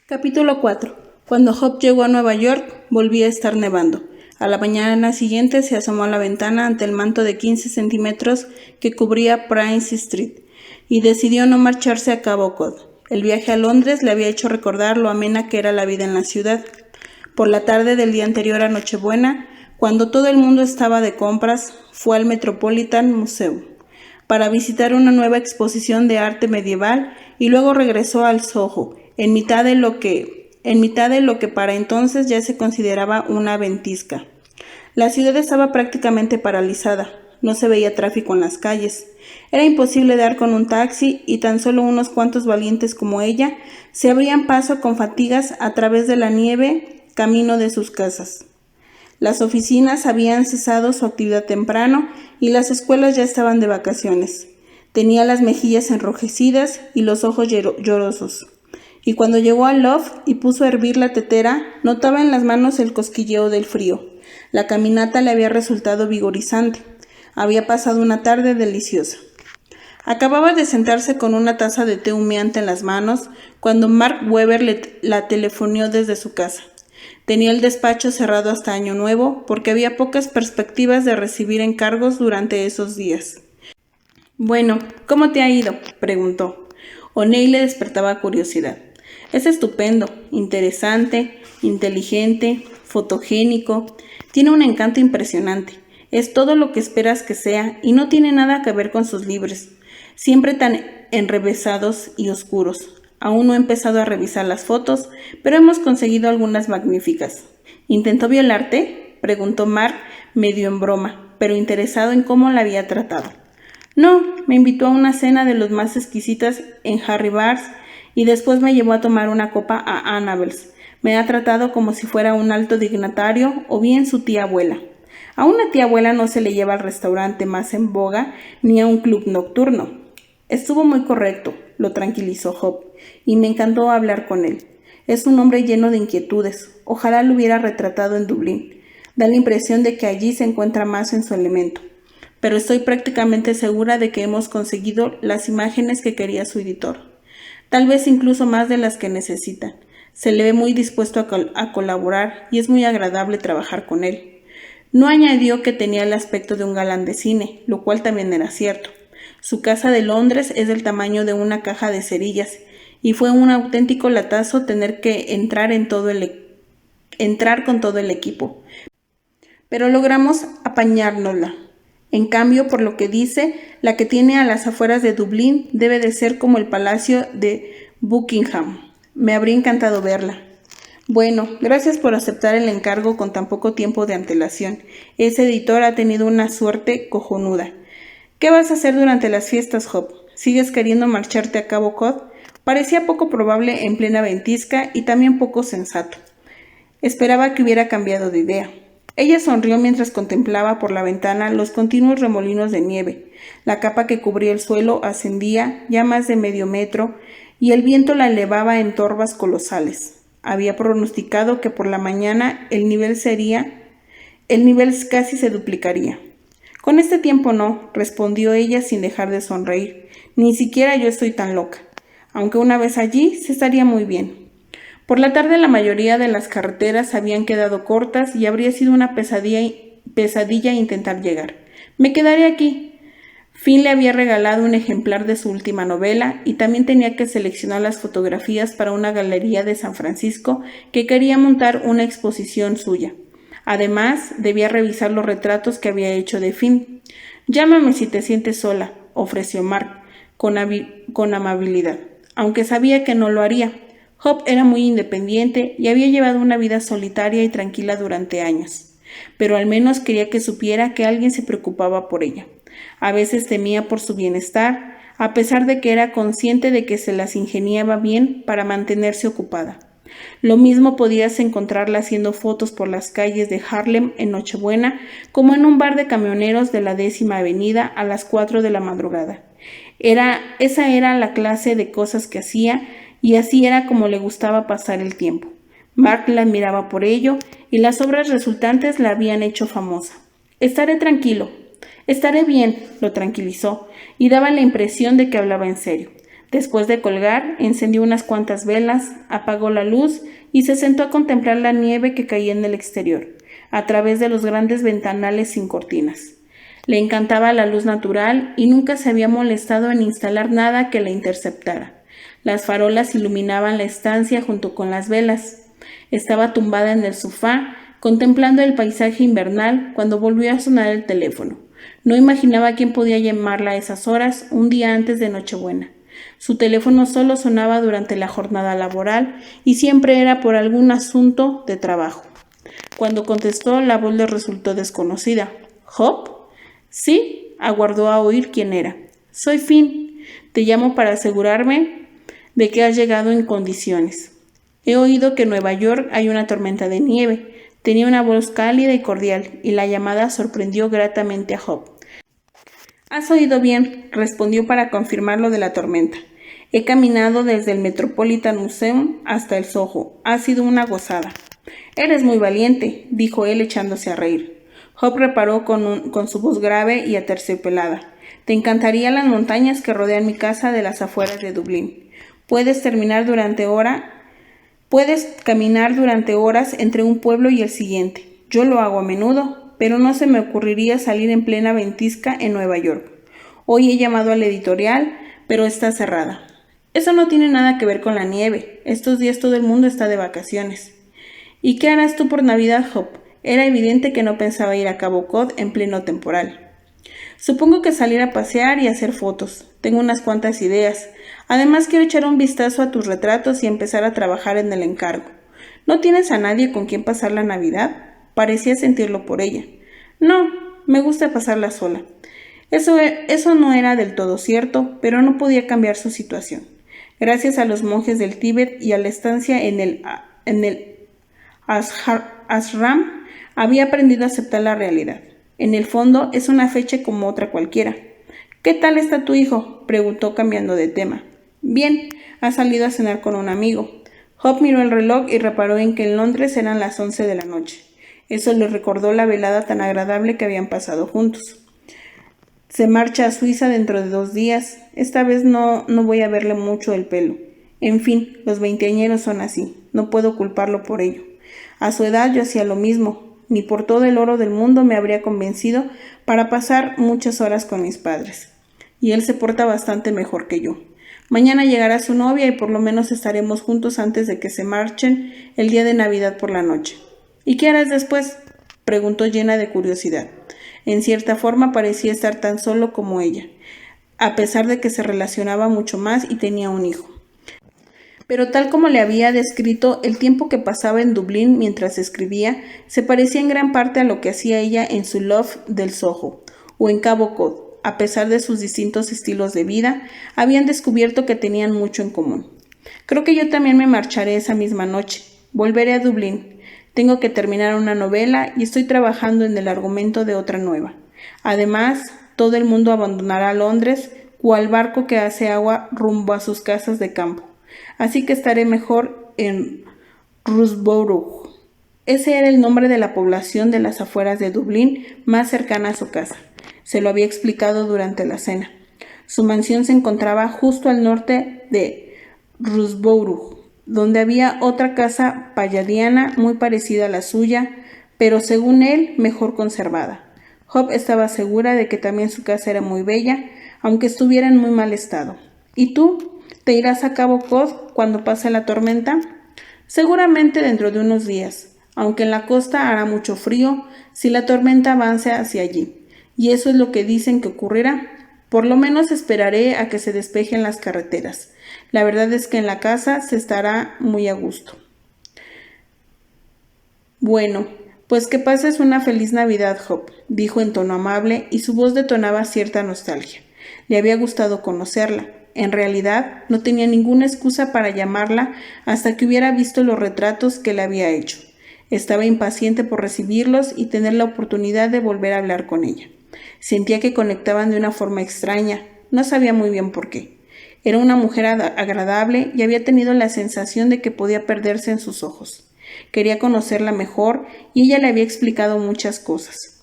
Capítulo 4. Cuando Hope llegó a Nueva York, volvía a estar nevando. A la mañana siguiente se asomó a la ventana ante el manto de 15 centímetros que cubría Prince Street y decidió no marcharse a Cabo Cod. El viaje a Londres le había hecho recordar lo amena que era la vida en la ciudad. Por la tarde del día anterior a Nochebuena, cuando todo el mundo estaba de compras, fue al Metropolitan Museum para visitar una nueva exposición de arte medieval y luego regresó al Soho, en mitad de lo que para entonces ya se consideraba una ventisca. La ciudad estaba prácticamente paralizada, no se veía tráfico en las calles. Era imposible dar con un taxi y tan solo unos cuantos valientes como ella se abrían paso con fatigas a través de la nieve camino de sus casas. Las oficinas habían cesado su actividad temprano y las escuelas ya estaban de vacaciones. Tenía las mejillas enrojecidas y los ojos llorosos. Y cuando llegó al loft y puso a hervir la tetera, notaba en las manos el cosquilleo del frío. La caminata le había resultado vigorizante. Había pasado una tarde deliciosa. Acababa de sentarse con una taza de té humeante en las manos cuando Mark Webber la telefonió desde su casa. Tenía el despacho cerrado hasta Año Nuevo porque había pocas perspectivas de recibir encargos durante esos días. «Bueno, ¿cómo te ha ido?», preguntó. O'Neill le despertaba curiosidad. «Es estupendo, interesante, inteligente, fotogénico. Tiene un encanto impresionante. Es todo lo que esperas que sea y no tiene nada que ver con sus libros, siempre tan enrevesados y oscuros. Aún no he empezado a revisar las fotos, pero hemos conseguido algunas magníficas». «¿Intentó violarte?», preguntó Mark, medio en broma, pero interesado en cómo la había tratado. «No, me invitó a una cena de los más exquisitas en Harry Bars y después me llevó a tomar una copa a Annabel's. Me ha tratado como si fuera un alto dignatario o bien su tía abuela. A una tía abuela no se le lleva al restaurante más en boga ni a un club nocturno». «Estuvo muy correcto», lo tranquilizó Hope, y me encantó hablar con él. «Es un hombre lleno de inquietudes. Ojalá lo hubiera retratado en Dublín. Da la impresión de que allí se encuentra más en su elemento. Pero estoy prácticamente segura de que hemos conseguido las imágenes que quería su editor. Tal vez incluso más de las que necesita. Se le ve muy dispuesto a colaborar y es muy agradable trabajar con él». No añadió que tenía el aspecto de un galán de cine, lo cual también era cierto. Su casa de Londres es del tamaño de una caja de cerillas y fue un auténtico latazo tener que entrar con todo el equipo. Pero logramos apañárnosla. En cambio, por lo que dice, la que tiene a las afueras de Dublín debe de ser como el palacio de Buckingham. Me habría encantado verla. «Bueno, gracias por aceptar el encargo con tan poco tiempo de antelación. Ese editor ha tenido una suerte cojonuda. ¿Qué vas a hacer durante las fiestas, Hope? ¿Sigues queriendo marcharte a Cabo Cod?». Parecía poco probable en plena ventisca y también poco sensato. Esperaba que hubiera cambiado de idea. Ella sonrió mientras contemplaba por la ventana los continuos remolinos de nieve. La capa que cubría el suelo ascendía ya más de medio metro y el viento la elevaba en torbas colosales. Había pronosticado que por la mañana el nivel casi se duplicaría. «Con este tiempo no», respondió ella sin dejar de sonreír. «Ni siquiera yo estoy tan loca. Aunque una vez allí se estaría muy bien». Por la tarde la mayoría de las carreteras habían quedado cortas y habría sido una pesadilla intentar llegar. «Me quedaré aquí». Finn le había regalado un ejemplar de su última novela y también tenía que seleccionar las fotografías para una galería de San Francisco que quería montar una exposición suya. Además, debía revisar los retratos que había hecho de Finn. «Llámame si te sientes sola», ofreció Mark, con amabilidad, aunque sabía que no lo haría. Hope era muy independiente y había llevado una vida solitaria y tranquila durante años, pero al menos quería que supiera que alguien se preocupaba por ella. A veces temía por su bienestar, a pesar de que era consciente de que se las ingeniaba bien para mantenerse ocupada. Lo mismo podías encontrarla haciendo fotos por las calles de Harlem en Nochebuena, como en un bar de camioneros de la 10ª Avenida a las 4 de la madrugada. Esa era la clase de cosas que hacía, y así era como le gustaba pasar el tiempo. Mark la admiraba por ello, y las obras resultantes la habían hecho famosa. «Estaré tranquilo». «Estaré bien», lo tranquilizó, y daba la impresión de que hablaba en serio. Después de colgar, encendió unas cuantas velas, apagó la luz y se sentó a contemplar la nieve que caía en el exterior, a través de los grandes ventanales sin cortinas. Le encantaba la luz natural y nunca se había molestado en instalar nada que la interceptara. Las farolas iluminaban la estancia junto con las velas. Estaba tumbada en el sofá, contemplando el paisaje invernal, cuando volvió a sonar el teléfono. No imaginaba quién podía llamarla a esas horas, un día antes de Nochebuena. Su teléfono solo sonaba durante la jornada laboral y siempre era por algún asunto de trabajo. Cuando contestó, la voz le resultó desconocida. ¿Job? Sí, aguardó a oír quién era. Soy Finn. Te llamo para asegurarme de que has llegado en condiciones. He oído que en Nueva York hay una tormenta de nieve. Tenía una voz cálida y cordial, y la llamada sorprendió gratamente a Job. Has oído bien, respondió para confirmar lo de la tormenta. He caminado desde el Metropolitan Museum hasta el Soho. Ha sido una gozada. Eres muy valiente, dijo él echándose a reír. Job reparó con su voz grave y aterciopelada. Te encantarían las montañas que rodean mi casa de las afueras de Dublín. Puedes caminar durante horas entre un pueblo y el siguiente. Yo lo hago a menudo, pero no se me ocurriría salir en plena ventisca en Nueva York. Hoy he llamado al editorial, pero está cerrada. Eso no tiene nada que ver con la nieve. Estos días todo el mundo está de vacaciones. ¿Y qué harás tú por Navidad, Job? Era evidente que no pensaba ir a Cabo Cod en pleno temporal. Supongo que salir a pasear y hacer fotos. Tengo unas cuantas ideas. Además quiero echar un vistazo a tus retratos y empezar a trabajar en el encargo. ¿No tienes a nadie con quien pasar la Navidad? Parecía sentirlo por ella. No, me gusta pasarla sola. Eso no era del todo cierto, pero no podía cambiar su situación. Gracias a los monjes del Tíbet y a la estancia en el ashram, había aprendido a aceptar la realidad. En el fondo, es una fecha como otra cualquiera. ¿Qué tal está tu hijo?, preguntó cambiando de tema. Bien, ha salido a cenar con un amigo. Job miró el reloj y reparó en que en Londres eran las 11 de la noche. Eso le recordó la velada tan agradable que habían pasado juntos. Se marcha a Suiza dentro de 2 días. Esta vez no voy a verle mucho el pelo. En fin, los veinteañeros son así. No puedo culparlo por ello. A su edad yo hacía lo mismo. Ni por todo el oro del mundo me habría convencido para pasar muchas horas con mis padres. Y él se porta bastante mejor que yo. Mañana llegará su novia y por lo menos estaremos juntos antes de que se marchen el día de Navidad por la noche. ¿Y qué harás después?, preguntó llena de curiosidad. En cierta forma parecía estar tan solo como ella, a pesar de que se relacionaba mucho más y tenía un hijo. Pero tal como le había descrito, el tiempo que pasaba en Dublín mientras escribía se parecía en gran parte a lo que hacía ella en su loft del Soho o en Cabo Cod. A pesar de sus distintos estilos de vida, habían descubierto que tenían mucho en común. Creo que yo también me marcharé esa misma noche. Volveré a Dublín. Tengo que terminar una novela y estoy trabajando en el argumento de otra nueva. Además, todo el mundo abandonará Londres, cual barco que hace agua rumbo a sus casas de campo. Así que estaré mejor en Rusborough. Ese era el nombre de la población de las afueras de Dublín más cercana a su casa. Se lo había explicado durante la cena. Su mansión se encontraba justo al norte de Rusborough, donde había otra casa palladiana muy parecida a la suya, pero según él, mejor conservada. Job estaba segura de que también su casa era muy bella, aunque estuviera en muy mal estado. ¿Y tú? ¿Te irás a Cabo Cod cuando pase la tormenta? Seguramente dentro de unos días, aunque en la costa hará mucho frío si la tormenta avanza hacia allí. Y eso es lo que dicen que ocurrirá. Por lo menos esperaré a que se despejen las carreteras. La verdad es que en la casa se estará muy a gusto. Bueno, pues que pases una feliz Navidad, Job, dijo en tono amable y su voz detonaba cierta nostalgia. Le había gustado conocerla. En realidad, no tenía ninguna excusa para llamarla hasta que hubiera visto los retratos que le había hecho. Estaba impaciente por recibirlos y tener la oportunidad de volver a hablar con ella. Sentía que conectaban de una forma extraña, no sabía muy bien por qué. Era una mujer agradable y había tenido la sensación de que podía perderse en sus ojos. Quería conocerla mejor y ella le había explicado muchas cosas.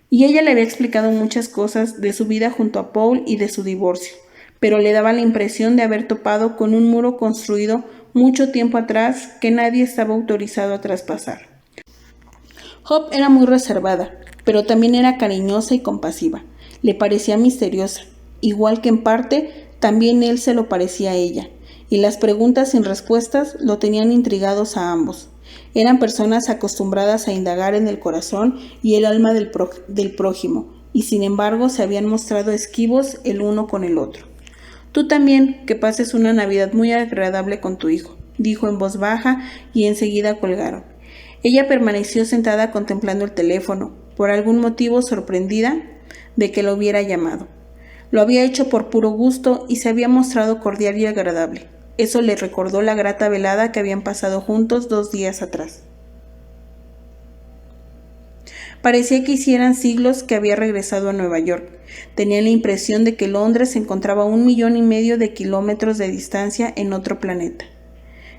de su vida junto a Paul y de su divorcio, pero le daba la impresión de haber topado con un muro construido mucho tiempo atrás que nadie estaba autorizado a traspasar. Hope era muy reservada, pero también era cariñosa y compasiva. Le parecía misteriosa, igual que en parte también él se lo parecía a ella, y las preguntas sin respuestas lo tenían intrigados a ambos. Eran personas acostumbradas a indagar en el corazón y el alma del prójimo, y sin embargo se habían mostrado esquivos el uno con el otro. Tú también, que pases una Navidad muy agradable con tu hijo, dijo en voz baja, y enseguida colgaron. Ella permaneció sentada contemplando el teléfono, por algún motivo sorprendida de que lo hubiera llamado. Lo había hecho por puro gusto y se había mostrado cordial y agradable. Eso le recordó la grata velada que habían pasado juntos 2 días atrás. Parecía que hicieran siglos que había regresado a Nueva York. Tenía la impresión de que Londres se encontraba a 1,5 millones de kilómetros de distancia en otro planeta.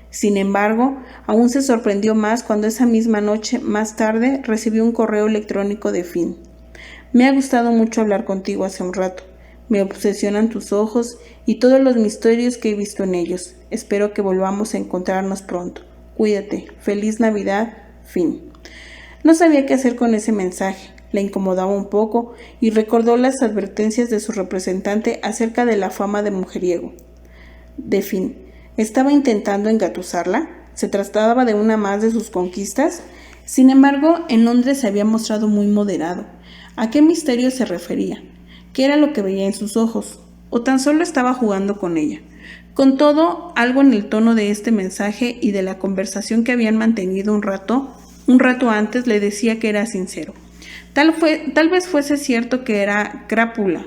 Sin embargo, aún se sorprendió más cuando esa misma noche, más tarde, recibió un correo electrónico de Finn. Me ha gustado mucho hablar contigo hace un rato. Me obsesionan tus ojos y todos los misterios que he visto en ellos. Espero que volvamos a encontrarnos pronto. Cuídate. Feliz Navidad, Finn. No sabía qué hacer con ese mensaje. La incomodaba un poco y recordó las advertencias de su representante acerca de la fama de mujeriego de Finn. ¿Estaba intentando engatusarla? ¿Se trataba de una más de sus conquistas? Sin embargo, en Londres se había mostrado muy moderado. ¿A qué misterio se refería? ¿Qué era lo que veía en sus ojos? ¿O tan solo estaba jugando con ella? Con todo, algo en el tono de este mensaje y de la conversación que habían mantenido un rato antes le decía que era sincero. Tal vez fuese cierto que era crápula,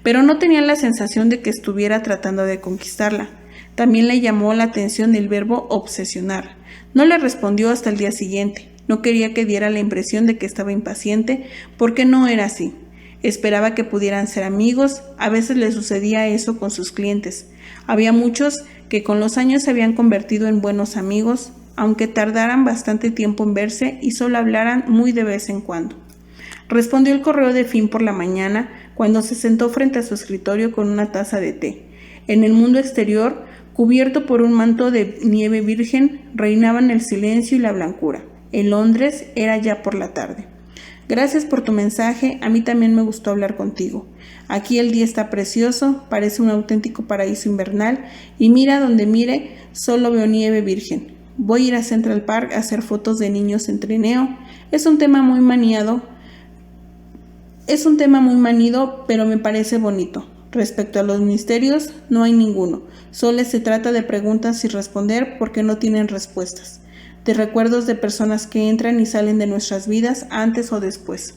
pero no tenía la sensación de que estuviera tratando de conquistarla. También le llamó la atención el verbo obsesionar. No le respondió hasta el día siguiente. No quería que diera la impresión de que estaba impaciente, porque no era así. Esperaba que pudieran ser amigos. A veces le sucedía eso con sus clientes. Había muchos que con los años se habían convertido en buenos amigos, aunque tardaran bastante tiempo en verse y solo hablaran muy de vez en cuando. Respondió el correo de Finn por la mañana, cuando se sentó frente a su escritorio con una taza de té. En el mundo exterior, cubierto por un manto de nieve virgen, reinaban el silencio y la blancura. En Londres era ya por la tarde. Gracias por tu mensaje, a mí también me gustó hablar contigo. Aquí el día está precioso, parece un auténtico paraíso invernal, y mira donde mire, solo veo nieve virgen. Voy a ir a Central Park a hacer fotos de niños en trineo. Es un tema muy manido, pero me parece bonito. Respecto a los misterios, no hay ninguno. Solo se trata de preguntas sin responder porque no tienen respuestas. De recuerdos de personas que entran y salen de nuestras vidas antes o después,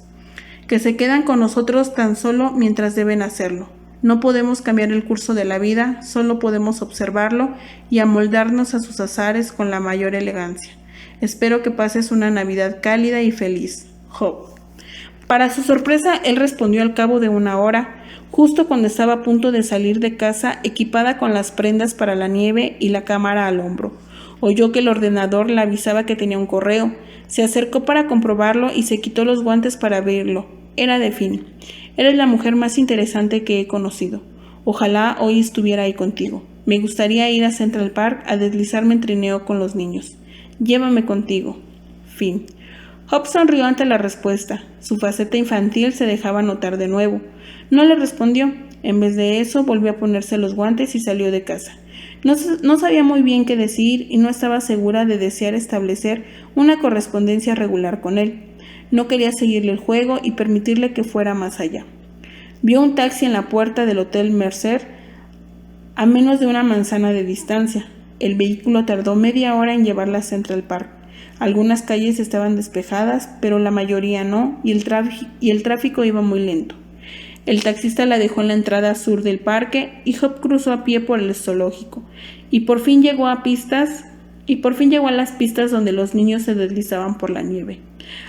que se quedan con nosotros tan solo mientras deben hacerlo. No podemos cambiar el curso de la vida, solo podemos observarlo y amoldarnos a sus azares con la mayor elegancia. Espero que pases una Navidad cálida y feliz. Hope. Para su sorpresa, él respondió al cabo de 1 hora, justo cuando estaba a punto de salir de casa equipada con las prendas para la nieve y la cámara al hombro. Oyó que el ordenador le avisaba que tenía un correo. Se acercó para comprobarlo y se quitó los guantes para abrirlo. Era de Finn. Eres la mujer más interesante que he conocido. Ojalá hoy estuviera ahí contigo. Me gustaría ir a Central Park a deslizarme en trineo con los niños. Llévame contigo. Finn. Hope sonrió ante la respuesta. Su faceta infantil se dejaba notar de nuevo. No le respondió. En vez de eso, volvió a ponerse los guantes y salió de casa. No sabía muy bien qué decir y no estaba segura de desear establecer una correspondencia regular con él. No quería seguirle el juego y permitirle que fuera más allá. Vio un taxi en la puerta del Hotel Mercer, a menos de 1 manzana de distancia. El vehículo tardó media hora en llevarla a Central Park. Algunas calles estaban despejadas, pero la mayoría no, y el tráfico iba muy lento. El taxista la dejó en la entrada sur del parque y Hope cruzó a pie por el zoológico y por fin llegó a las pistas donde los niños se deslizaban por la nieve.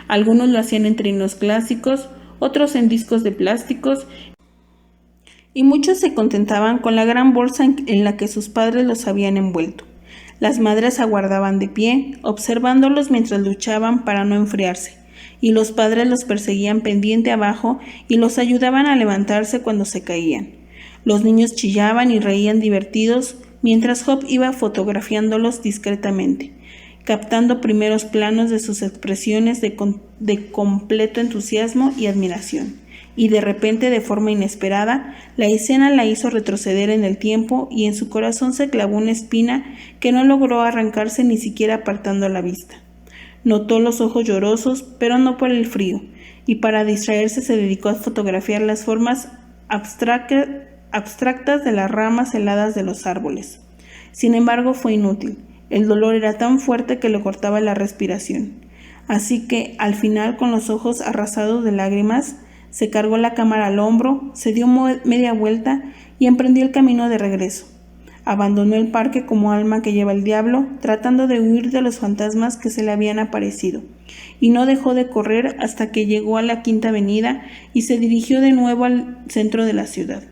Algunos lo hacían en trineos clásicos, otros en discos de plásticos, y muchos se contentaban con la gran bolsa en la que sus padres los habían envuelto. Las madres aguardaban de pie, observándolos mientras luchaban para no enfriarse, y los padres los perseguían pendiente abajo y los ayudaban a levantarse cuando se caían. Los niños chillaban y reían divertidos mientras Job iba fotografiándolos discretamente, captando primeros planos de sus expresiones de completo entusiasmo y admiración. Y de repente, de forma inesperada, la escena la hizo retroceder en el tiempo y en su corazón se clavó una espina que no logró arrancarse ni siquiera apartando la vista. Notó los ojos llorosos, pero no por el frío, y para distraerse se dedicó a fotografiar las formas abstractas de las ramas heladas de los árboles. Sin embargo, fue inútil. El dolor era tan fuerte que le cortaba la respiración. Así que, al final, con los ojos arrasados de lágrimas, se cargó la cámara al hombro, se dio media vuelta y emprendió el camino de regreso. Abandonó el parque como alma que lleva el diablo, tratando de huir de los fantasmas que se le habían aparecido, y no dejó de correr hasta que llegó a la Quinta Avenida y se dirigió de nuevo al centro de la ciudad.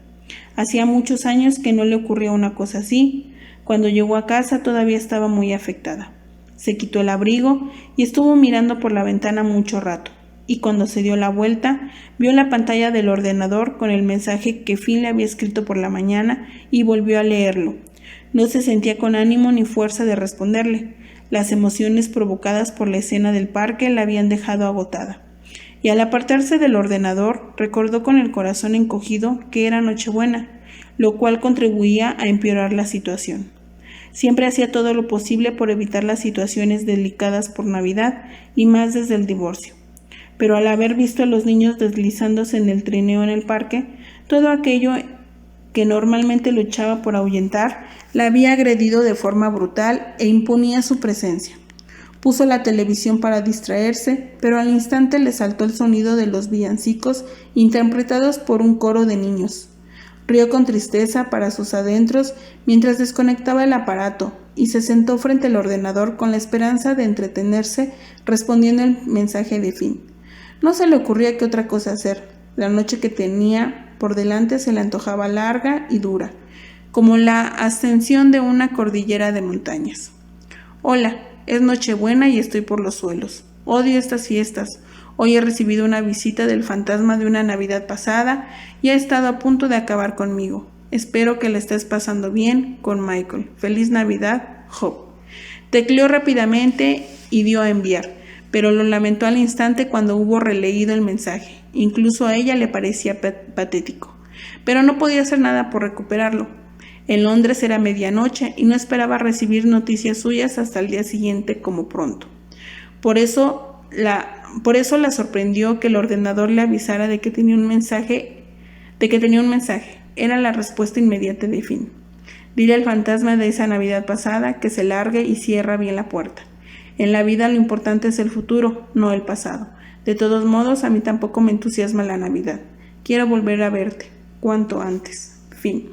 Hacía muchos años que no le ocurría una cosa así. Cuando llegó a casa todavía estaba muy afectada. Se quitó el abrigo y estuvo mirando por la ventana mucho rato. Y cuando se dio la vuelta, vio la pantalla del ordenador con el mensaje que Finn le había escrito por la mañana y volvió a leerlo. No se sentía con ánimo ni fuerza de responderle. Las emociones provocadas por la escena del parque la habían dejado agotada. Y al apartarse del ordenador, recordó con el corazón encogido que era Nochebuena, lo cual contribuía a empeorar la situación. Siempre hacía todo lo posible por evitar las situaciones delicadas por Navidad y más desde el divorcio. Pero al haber visto a los niños deslizándose en el trineo en el parque, todo aquello que normalmente luchaba por ahuyentar, la había agredido de forma brutal e imponía su presencia. Puso la televisión para distraerse, pero al instante le saltó el sonido de los villancicos interpretados por un coro de niños. Rió con tristeza para sus adentros mientras desconectaba el aparato y se sentó frente al ordenador con la esperanza de entretenerse respondiendo el mensaje de Finn. No se le ocurría qué otra cosa hacer. La noche que tenía por delante se le antojaba larga y dura, como la ascensión de una cordillera de montañas. Hola, es Nochebuena y estoy por los suelos. Odio estas fiestas. Hoy he recibido una visita del fantasma de una Navidad pasada y ha estado a punto de acabar conmigo. Espero que le estés pasando bien con Michael. Feliz Navidad, Job. Tecleó rápidamente y dio a enviar, pero lo lamentó al instante cuando hubo releído el mensaje. Incluso a ella le parecía patético, pero no podía hacer nada por recuperarlo. En Londres era medianoche y no esperaba recibir noticias suyas hasta el día siguiente como pronto. Por eso la sorprendió que el ordenador le avisara de que tenía un mensaje. Era la respuesta inmediata de Finn. Dile al fantasma de esa Navidad pasada que se largue y cierra bien la puerta. En la vida lo importante es el futuro, no el pasado. De todos modos, a mí tampoco me entusiasma la Navidad. Quiero volver a verte, cuanto antes. Fin.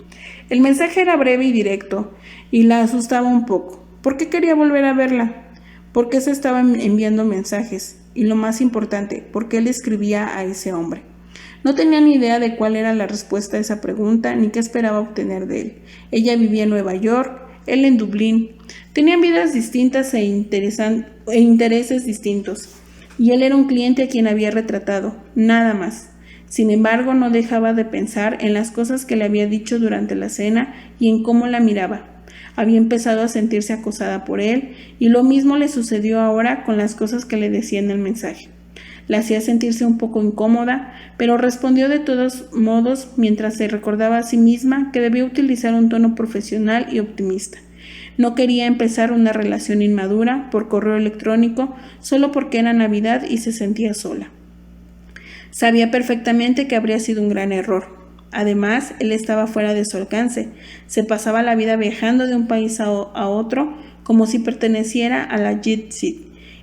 El mensaje era breve y directo, y la asustaba un poco. ¿Por qué quería volver a verla? ¿Por qué se estaban enviando mensajes? Y lo más importante, ¿por qué le escribía a ese hombre? No tenía ni idea de cuál era la respuesta a esa pregunta, ni qué esperaba obtener de él. Ella vivía en Nueva York, él en Dublín. Tenían vidas distintas e intereses distintos, y él era un cliente a quien había retratado, nada más. Sin embargo, no dejaba de pensar en las cosas que le había dicho durante la cena y en cómo la miraba. Había empezado a sentirse acosada por él, y lo mismo le sucedió ahora con las cosas que le decía en el mensaje. La hacía sentirse un poco incómoda, pero respondió de todos modos mientras se recordaba a sí misma que debía utilizar un tono profesional y optimista. No quería empezar una relación inmadura por correo electrónico solo porque era Navidad y se sentía sola. Sabía perfectamente que habría sido un gran error. Además, él estaba fuera de su alcance. Se pasaba la vida viajando de un país a otro como si perteneciera a la Jet Set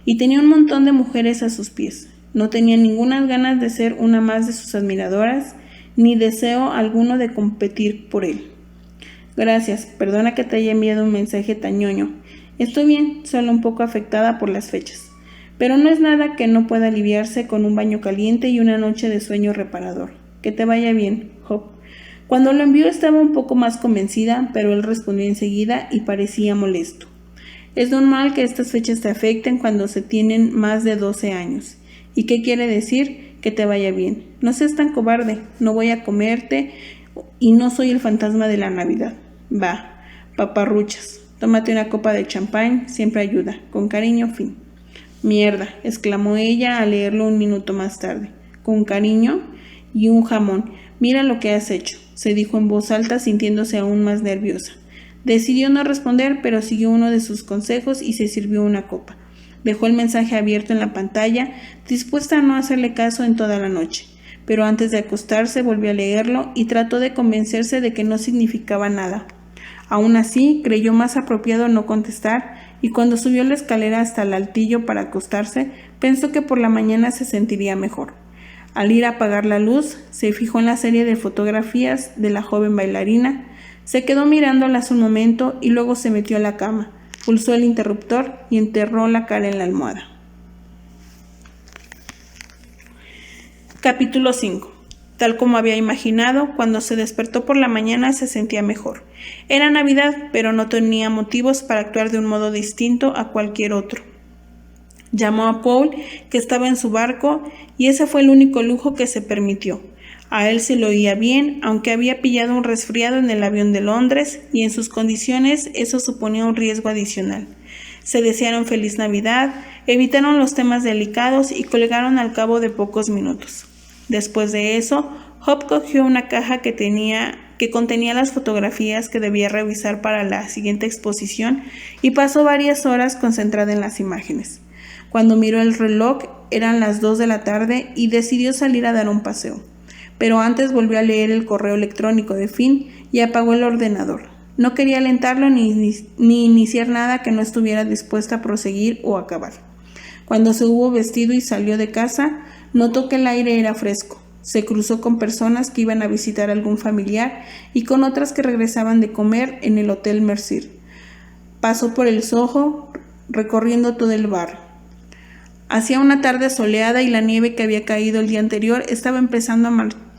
y tenía un montón de mujeres a sus pies. No tenía ninguna ganas de ser una más de sus admiradoras, ni deseo alguno de competir por él. Gracias, perdona que te haya enviado un mensaje tan ñoño. Estoy bien, solo un poco afectada por las fechas. Pero no es nada que no pueda aliviarse con un baño caliente y una noche de sueño reparador. Que te vaya bien, Job. Cuando lo envió estaba un poco más convencida, pero él respondió enseguida y parecía molesto. Es normal que estas fechas te afecten cuando se tienen más de 12 años. ¿Y qué quiere decir? Que te vaya bien. No seas tan cobarde, no voy a comerte y no soy el fantasma de la Navidad. Va, paparruchas, tómate una copa de champán, siempre ayuda. Con cariño, fin. Mierda, exclamó ella al leerlo un minuto más tarde. Con cariño y un jamón. Mira lo que has hecho, se dijo en voz alta, sintiéndose aún más nerviosa. Decidió no responder, pero siguió uno de sus consejos y se sirvió una copa. Dejó el mensaje abierto en la pantalla, dispuesta a no hacerle caso en toda la noche. Pero antes de acostarse volvió a leerlo y trató de convencerse de que no significaba nada. Aún así, creyó más apropiado no contestar y cuando subió la escalera hasta el altillo para acostarse, pensó que por la mañana se sentiría mejor. Al ir a apagar la luz, se fijó en la serie de fotografías de la joven bailarina, se quedó mirándolas un momento y luego se metió a la cama, pulsó el interruptor y enterró la cara en la almohada. Capítulo 5. Tal como había imaginado, cuando se despertó por la mañana se sentía mejor. Era Navidad, pero no tenía motivos para actuar de un modo distinto a cualquier otro. Llamó a Paul, que estaba en su barco, y ese fue el único lujo que se permitió. A él se lo oía bien, aunque había pillado un resfriado en el avión de Londres, y en sus condiciones eso suponía un riesgo adicional. Se desearon feliz Navidad, evitaron los temas delicados y colgaron al cabo de pocos minutos. Después de eso, Hop cogió una caja que contenía las fotografías que debía revisar para la siguiente exposición y pasó varias horas concentrada en las imágenes. Cuando miró el reloj, eran las 2 de la tarde y decidió salir a dar un paseo. Pero antes volvió a leer el correo electrónico de Finn y apagó el ordenador. No quería alentarlo ni iniciar nada que no estuviera dispuesta a proseguir o acabar. Cuando se hubo vestido y salió de casa, notó que el aire era fresco. Se cruzó con personas que iban a visitar a algún familiar y con otras que regresaban de comer en el Hotel Mercer. Pasó por el Soho, recorriendo todo el barrio. Hacía una tarde soleada y la nieve que había caído el día anterior estaba empezando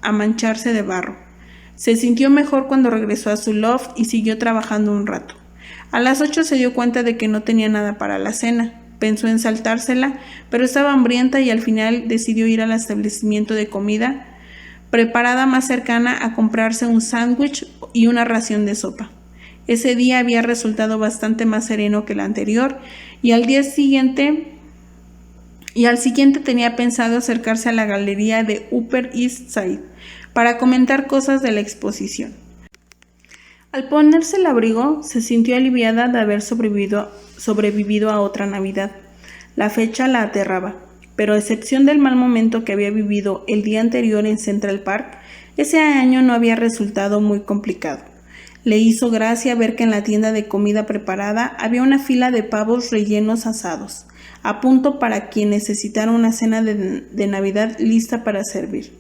a mancharse de barro. Se sintió mejor cuando regresó a su loft y siguió trabajando un rato. A las 8 se dio cuenta de que no tenía nada para la cena. Pensó en saltársela, pero estaba hambrienta y al final decidió ir al establecimiento de comida preparada más cercana a comprarse un sándwich y una ración de sopa. Ese día había resultado bastante más sereno que el anterior y al siguiente tenía pensado acercarse a la galería de Upper East Side para comentar cosas de la exposición. Al ponerse el abrigo, se sintió aliviada de haber sobrevivido a otra Navidad. La fecha la aterraba, pero a excepción del mal momento que había vivido el día anterior en Central Park, ese año no había resultado muy complicado. Le hizo gracia ver que en la tienda de comida preparada había una fila de pavos rellenos asados, a punto para quien necesitara una cena de Navidad lista para servir.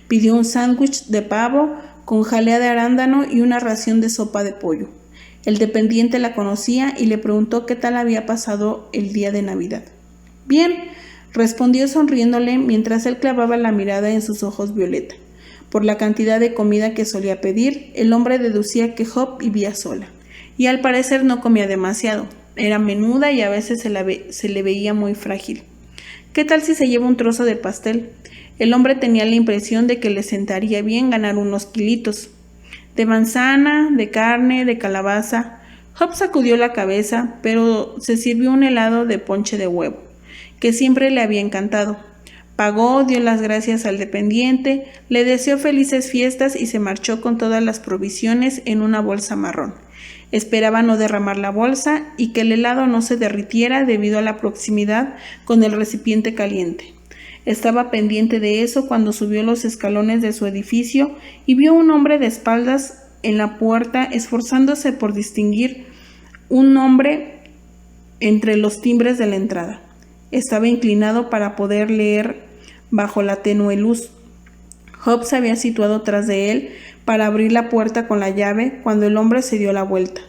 Pidió un sándwich de pavo con jalea de arándano y una ración de sopa de pollo. El dependiente la conocía y le preguntó qué tal había pasado el día de Navidad. Bien, respondió sonriéndole mientras él clavaba la mirada en sus ojos violeta. Por la cantidad de comida que solía pedir, el hombre deducía que Hop vivía sola, y al parecer no comía demasiado. Era menuda y a veces se le veía muy frágil. ¿Qué tal si se lleva un trozo de pastel? El hombre tenía la impresión de que le sentaría bien ganar unos kilitos. De manzana, de carne, de calabaza. Hop sacudió la cabeza, pero se sirvió un helado de ponche de huevo, que siempre le había encantado. Pagó, dio las gracias al dependiente, le deseó felices fiestas y se marchó con todas las provisiones en una bolsa marrón. Esperaba no derramar la bolsa y que el helado no se derritiera debido a la proximidad con el recipiente caliente. Estaba pendiente de eso cuando subió los escalones de su edificio y vio un hombre de espaldas en la puerta esforzándose por distinguir un nombre entre los timbres de la entrada. Estaba inclinado para poder leer bajo la tenue luz. Hop se había situado tras de él para abrir la puerta con la llave cuando el hombre se dio la vuelta.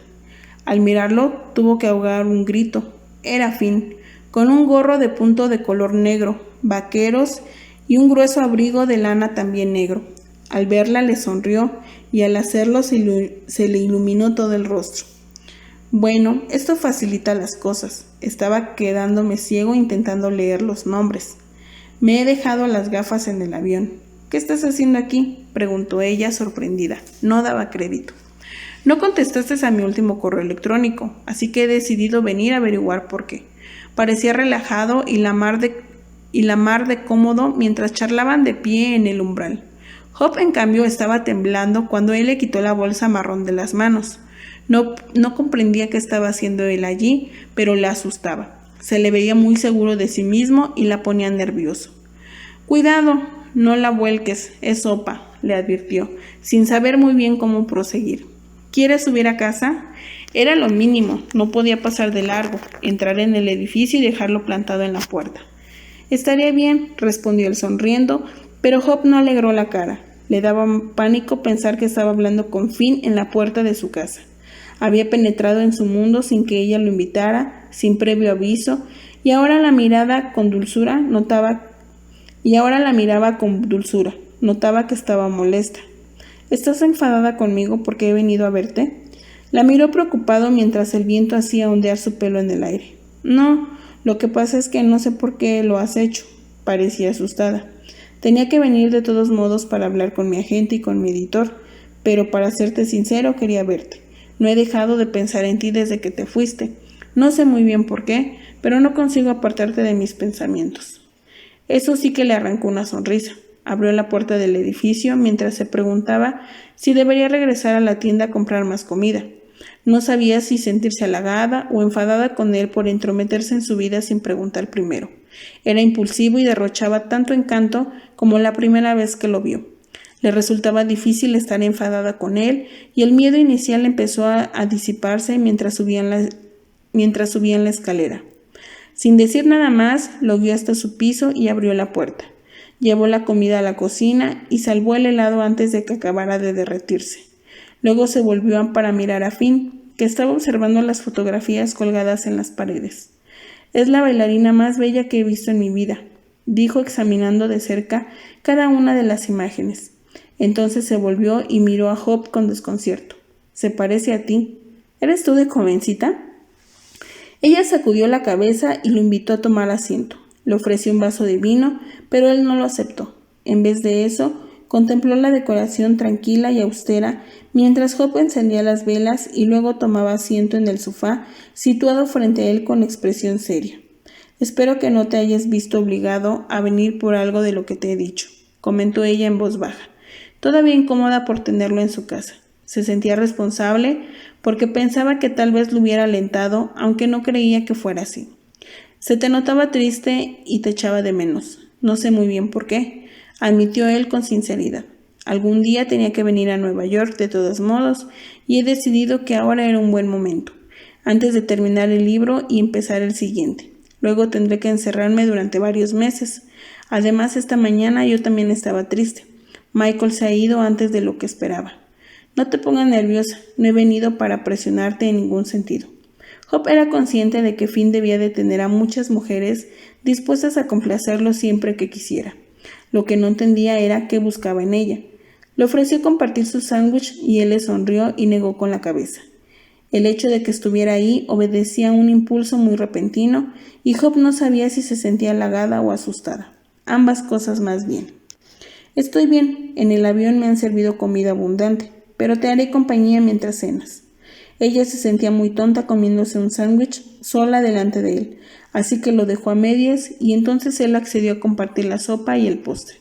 Al mirarlo, tuvo que ahogar un grito. Era Finn, con un gorro de punto de color negro, vaqueros y un grueso abrigo de lana también negro. Al verla le sonrió y al hacerlo se le iluminó todo el rostro. Bueno, esto facilita las cosas. Estaba quedándome ciego intentando leer los nombres. Me he dejado las gafas en el avión. ¿Qué estás haciendo aquí?, preguntó ella, sorprendida. No daba crédito. No contestaste a mi último correo electrónico, así que he decidido venir a averiguar por qué. Parecía relajado y la mar de cómodo mientras charlaban de pie en el umbral. Hope, en cambio, estaba temblando cuando él le quitó la bolsa marrón de las manos. No comprendía qué estaba haciendo él allí, pero la asustaba. Se le veía muy seguro de sí mismo y la ponía nervioso. «Cuidado, no la vuelques, es sopa», le advirtió, sin saber muy bien cómo proseguir. «¿Quieres subir a casa?». Era lo mínimo, no podía pasar de largo, entrar en el edificio y dejarlo plantado en la puerta. «Estaría bien», respondió él sonriendo, pero Hope no alegró la cara. Le daba pánico pensar que estaba hablando con Finn en la puerta de su casa. Había penetrado en su mundo sin que ella lo invitara, sin previo aviso, y ahora la miraba con dulzura, notaba que estaba molesta. «¿Estás enfadada conmigo porque he venido a verte?». La miró preocupado mientras el viento hacía ondear su pelo en el aire. «No, lo que pasa es que no sé por qué lo has hecho», parecía asustada. «Tenía que venir de todos modos para hablar con mi agente y con mi editor, pero para serte sincero quería verte. No he dejado de pensar en ti desde que te fuiste. No sé muy bien por qué, pero no consigo apartarte de mis pensamientos». Eso sí que le arrancó una sonrisa. Abrió la puerta del edificio mientras se preguntaba si debería regresar a la tienda a comprar más comida. No sabía si sentirse halagada o enfadada con él por entrometerse en su vida sin preguntar primero. Era impulsivo y derrochaba tanto encanto como la primera vez que lo vio. Le resultaba difícil estar enfadada con él y el miedo inicial empezó a disiparse mientras subían la escalera. Sin decir nada más, lo guió hasta su piso y abrió la puerta. Llevó la comida a la cocina y salvó el helado antes de que acabara de derretirse. Luego se volvió para mirar a Finn, que estaba observando las fotografías colgadas en las paredes. «Es la bailarina más bella que he visto en mi vida», dijo examinando de cerca cada una de las imágenes. Entonces se volvió y miró a Hope con desconcierto. «Se parece a ti. ¿Eres tú de jovencita?». Ella sacudió la cabeza y lo invitó a tomar asiento. Le ofreció un vaso de vino, pero él no lo aceptó. En vez de eso, contempló la decoración tranquila y austera mientras Hope encendía las velas y luego tomaba asiento en el sofá situado frente a él con expresión seria. «Espero que no te hayas visto obligado a venir por algo de lo que te he dicho», comentó ella en voz baja, todavía incómoda por tenerlo en su casa. Se sentía responsable porque pensaba que tal vez lo hubiera alentado, aunque no creía que fuera así. «Se te notaba triste y te echaba de menos. No sé muy bien por qué», admitió él con sinceridad. «Algún día tenía que venir a Nueva York de todos modos y he decidido que ahora era un buen momento, antes de terminar el libro y empezar el siguiente. Luego tendré que encerrarme durante varios meses. Además, esta mañana yo también estaba triste. Michael se ha ido antes de lo que esperaba». «No te pongas nerviosa, no he venido para presionarte en ningún sentido». Hope era consciente de que Finn debía de tener a muchas mujeres dispuestas a complacerlo siempre que quisiera. Lo que no entendía era qué buscaba en ella. Le ofreció compartir su sándwich y él le sonrió y negó con la cabeza. El hecho de que estuviera ahí obedecía a un impulso muy repentino y Hope no sabía si se sentía halagada o asustada. Ambas cosas más bien. «Estoy bien, en el avión me han servido comida abundante, pero te haré compañía mientras cenas». Ella se sentía muy tonta comiéndose un sándwich sola delante de él, así que lo dejó a medias y entonces él accedió a compartir la sopa y el postre.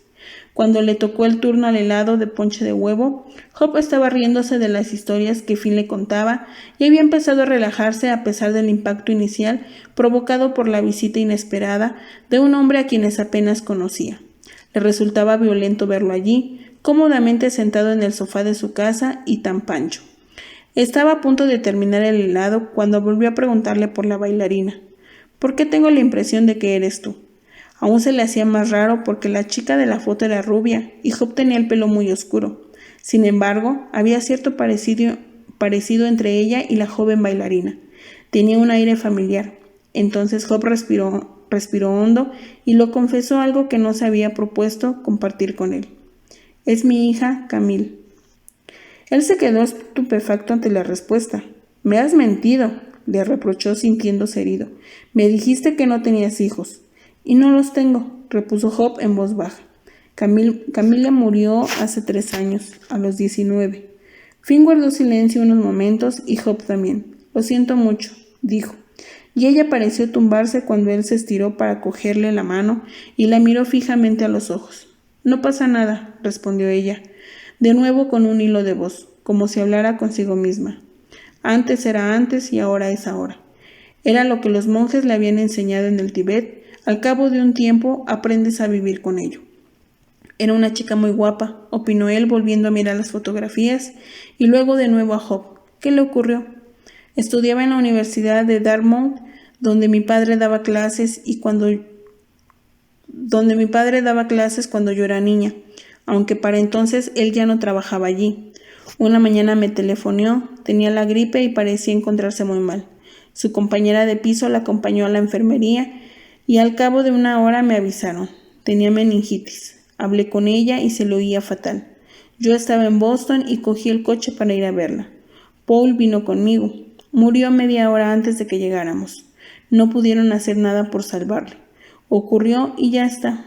Cuando le tocó el turno al helado de ponche de huevo, Hope estaba riéndose de las historias que Finn le contaba y había empezado a relajarse a pesar del impacto inicial provocado por la visita inesperada de un hombre a quienes apenas conocía. Le resultaba violento verlo allí, cómodamente sentado en el sofá de su casa y tan pancho. Estaba a punto de terminar el helado cuando volvió a preguntarle por la bailarina. «¿Por qué tengo la impresión de que eres tú?». Aún se le hacía más raro porque la chica de la foto era rubia y Hope tenía el pelo muy oscuro. Sin embargo, había cierto parecido entre ella y la joven bailarina. Tenía un aire familiar. Entonces Hope respiró hondo y lo confesó, algo que no se había propuesto compartir con él. «Es mi hija, Camille». Él se quedó estupefacto ante la respuesta. «Me has mentido», le reprochó sintiéndose herido. «Me dijiste que no tenías hijos». «Y no los tengo», repuso Hope en voz baja. Camila murió hace 3 años, a los 19. Finn guardó silencio unos momentos y Job también. Lo siento mucho, dijo. Y ella pareció tumbarse cuando él se estiró para cogerle la mano y la miró fijamente a los ojos. No pasa nada, respondió ella, de nuevo con un hilo de voz, como si hablara consigo misma. Antes era antes y ahora es ahora. Era lo que los monjes le habían enseñado en el Tíbet. Al cabo de un tiempo aprendes a vivir con ello. Era una chica muy guapa, opinó él volviendo a mirar las fotografías y luego de nuevo a Job. ¿Qué le ocurrió? Estudiaba en la Universidad de Dartmouth, donde mi padre daba clases cuando yo era niña, aunque para entonces él ya no trabajaba allí. Una mañana me telefoneó, tenía la gripe y parecía encontrarse muy mal. Su compañera de piso la acompañó a la enfermería y al cabo de 1 hora me avisaron. Tenía meningitis. Hablé con ella y se le oía fatal. Yo estaba en Boston y cogí el coche para ir a verla. Paul vino conmigo. Murió media hora antes de que llegáramos. No pudieron hacer nada por salvarle. Ocurrió y ya está.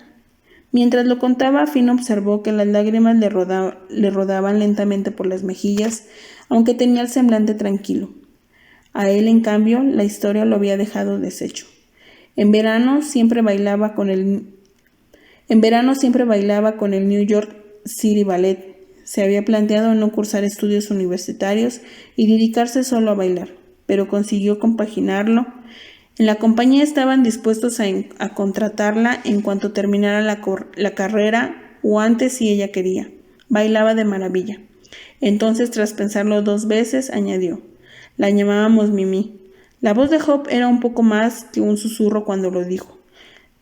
Mientras lo contaba, Finn observó que las lágrimas le rodaban lentamente por las mejillas, aunque tenía el semblante tranquilo. A él, en cambio, la historia lo había dejado deshecho. En verano siempre bailaba con el New York City Ballet. Se había planteado no cursar estudios universitarios y dedicarse solo a bailar, pero consiguió compaginarlo. En la compañía estaban dispuestos a contratarla en cuanto terminara la carrera o antes si ella quería. Bailaba de maravilla. Entonces, tras pensarlo 2 veces, añadió: la llamábamos Mimi. La voz de Job era un poco más que un susurro cuando lo dijo.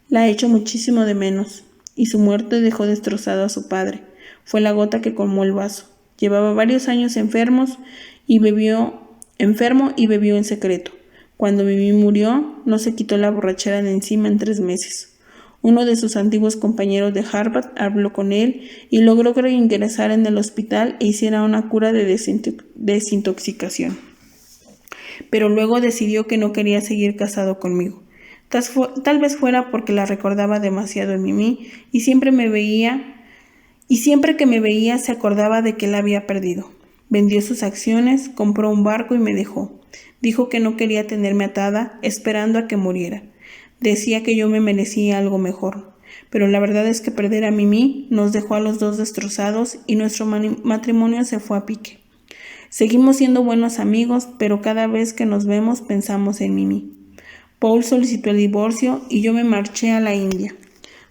La echo muchísimo de menos. Y su muerte dejó destrozado a su padre. Fue la gota que colmó el vaso. Llevaba varios años enfermo y bebió en secreto. Cuando Mimi murió, no se quitó la borrachera de encima en 3 meses. Uno de sus antiguos compañeros de Harvard habló con él y logró que ingresara en el hospital e hiciera una cura de desintoxicación. Pero luego decidió que no quería seguir casado conmigo. Tal vez fuera porque la recordaba demasiado en Mimi y siempre que me veía se acordaba de que la había perdido. Vendió sus acciones, compró un barco y me dejó. Dijo que no quería tenerme atada, esperando a que muriera. Decía que yo me merecía algo mejor. Pero la verdad es que perder a Mimi nos dejó a los 2 destrozados y nuestro matrimonio se fue a pique. Seguimos siendo buenos amigos, pero cada vez que nos vemos pensamos en Mimi. Paul solicitó el divorcio y yo me marché a la India.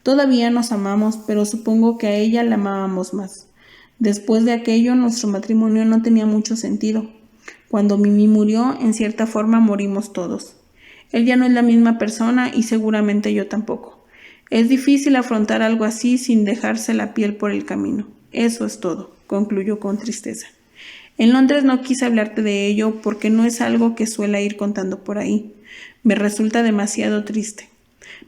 Todavía nos amamos, pero supongo que a ella la amábamos más. Después de aquello, nuestro matrimonio no tenía mucho sentido. Cuando Mimi murió, en cierta forma morimos todos. Él ya no es la misma persona y seguramente yo tampoco. Es difícil afrontar algo así sin dejarse la piel por el camino. Eso es todo, concluyó con tristeza. En Londres no quise hablarte de ello porque no es algo que suela ir contando por ahí. Me resulta demasiado triste.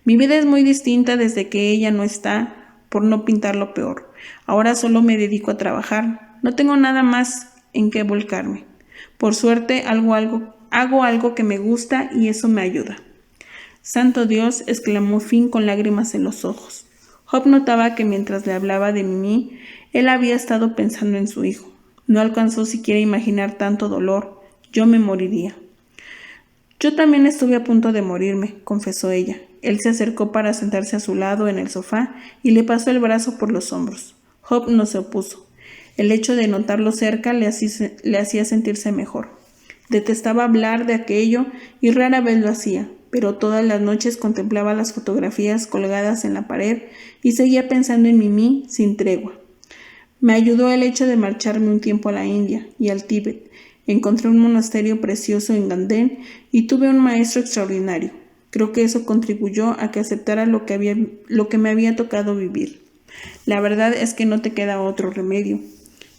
Mi vida es muy distinta desde que ella no está, por no pintarlo peor. Ahora solo me dedico a trabajar. No tengo nada más en qué volcarme. Por suerte hago algo que me gusta y eso me ayuda. Santo Dios, exclamó Finn con lágrimas en los ojos. Job notaba que mientras le hablaba de Mimi, él había estado pensando en su hijo. No alcanzó siquiera a imaginar tanto dolor. Yo me moriría. Yo también estuve a punto de morirme, confesó ella. Él se acercó para sentarse a su lado en el sofá y le pasó el brazo por los hombros. Job no se opuso. El hecho de notarlo cerca le hacía sentirse mejor. Detestaba hablar de aquello y rara vez lo hacía, pero todas las noches contemplaba las fotografías colgadas en la pared y seguía pensando en Mimi sin tregua. Me ayudó el hecho de marcharme un tiempo a la India y al Tíbet. Encontré un monasterio precioso en Ganden y tuve un maestro extraordinario. Creo que eso contribuyó a que aceptara lo que me había tocado vivir. La verdad es que no te queda otro remedio.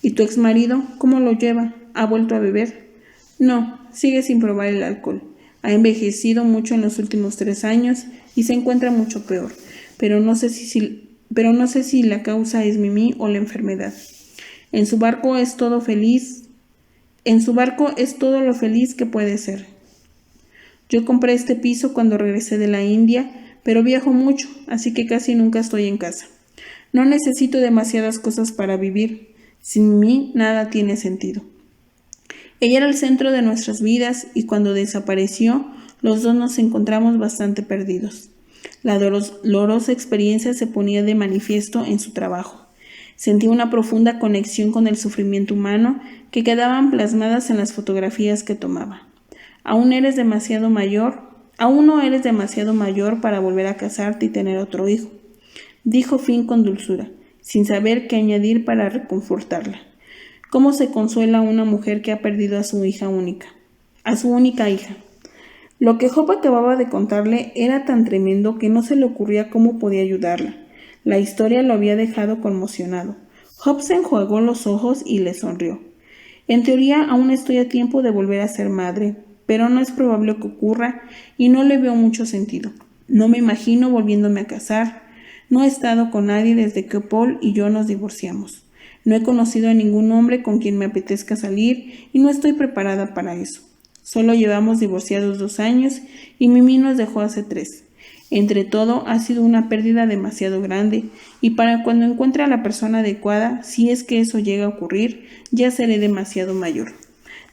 ¿Y tu exmarido cómo lo lleva? ¿Ha vuelto a beber? No, sigue sin probar el alcohol. Ha envejecido mucho en los últimos 3 años y se encuentra mucho peor, pero no sé si la causa es Mimi o la enfermedad. En su barco es todo lo feliz que puede ser. Yo compré este piso cuando regresé de la India, pero viajo mucho, así que casi nunca estoy en casa. No necesito demasiadas cosas para vivir. Sin mí nada tiene sentido. Ella era el centro de nuestras vidas y cuando desapareció, los dos nos encontramos bastante perdidos. La dolorosa experiencia se ponía de manifiesto en su trabajo. Sentí una profunda conexión con el sufrimiento humano que quedaban plasmadas en las fotografías que tomaba. Aún no eres demasiado mayor para volver a casarte y tener otro hijo, dijo Finn con dulzura, sin saber qué añadir para reconfortarla. ¿Cómo se consuela una mujer que ha perdido a su única hija? Lo que Job acababa de contarle era tan tremendo que no se le ocurría cómo podía ayudarla. La historia lo había dejado conmocionado. Job se enjuagó los ojos y le sonrió. En teoría aún estoy a tiempo de volver a ser madre, pero no es probable que ocurra y no le veo mucho sentido. No me imagino volviéndome a casar. No he estado con nadie desde que Paul y yo nos divorciamos. No he conocido a ningún hombre con quien me apetezca salir y no estoy preparada para eso. Solo llevamos divorciados 2 años y Mimi nos dejó hace 3. Entre todo, ha sido una pérdida demasiado grande y para cuando encuentre a la persona adecuada, si es que eso llega a ocurrir, ya seré demasiado mayor.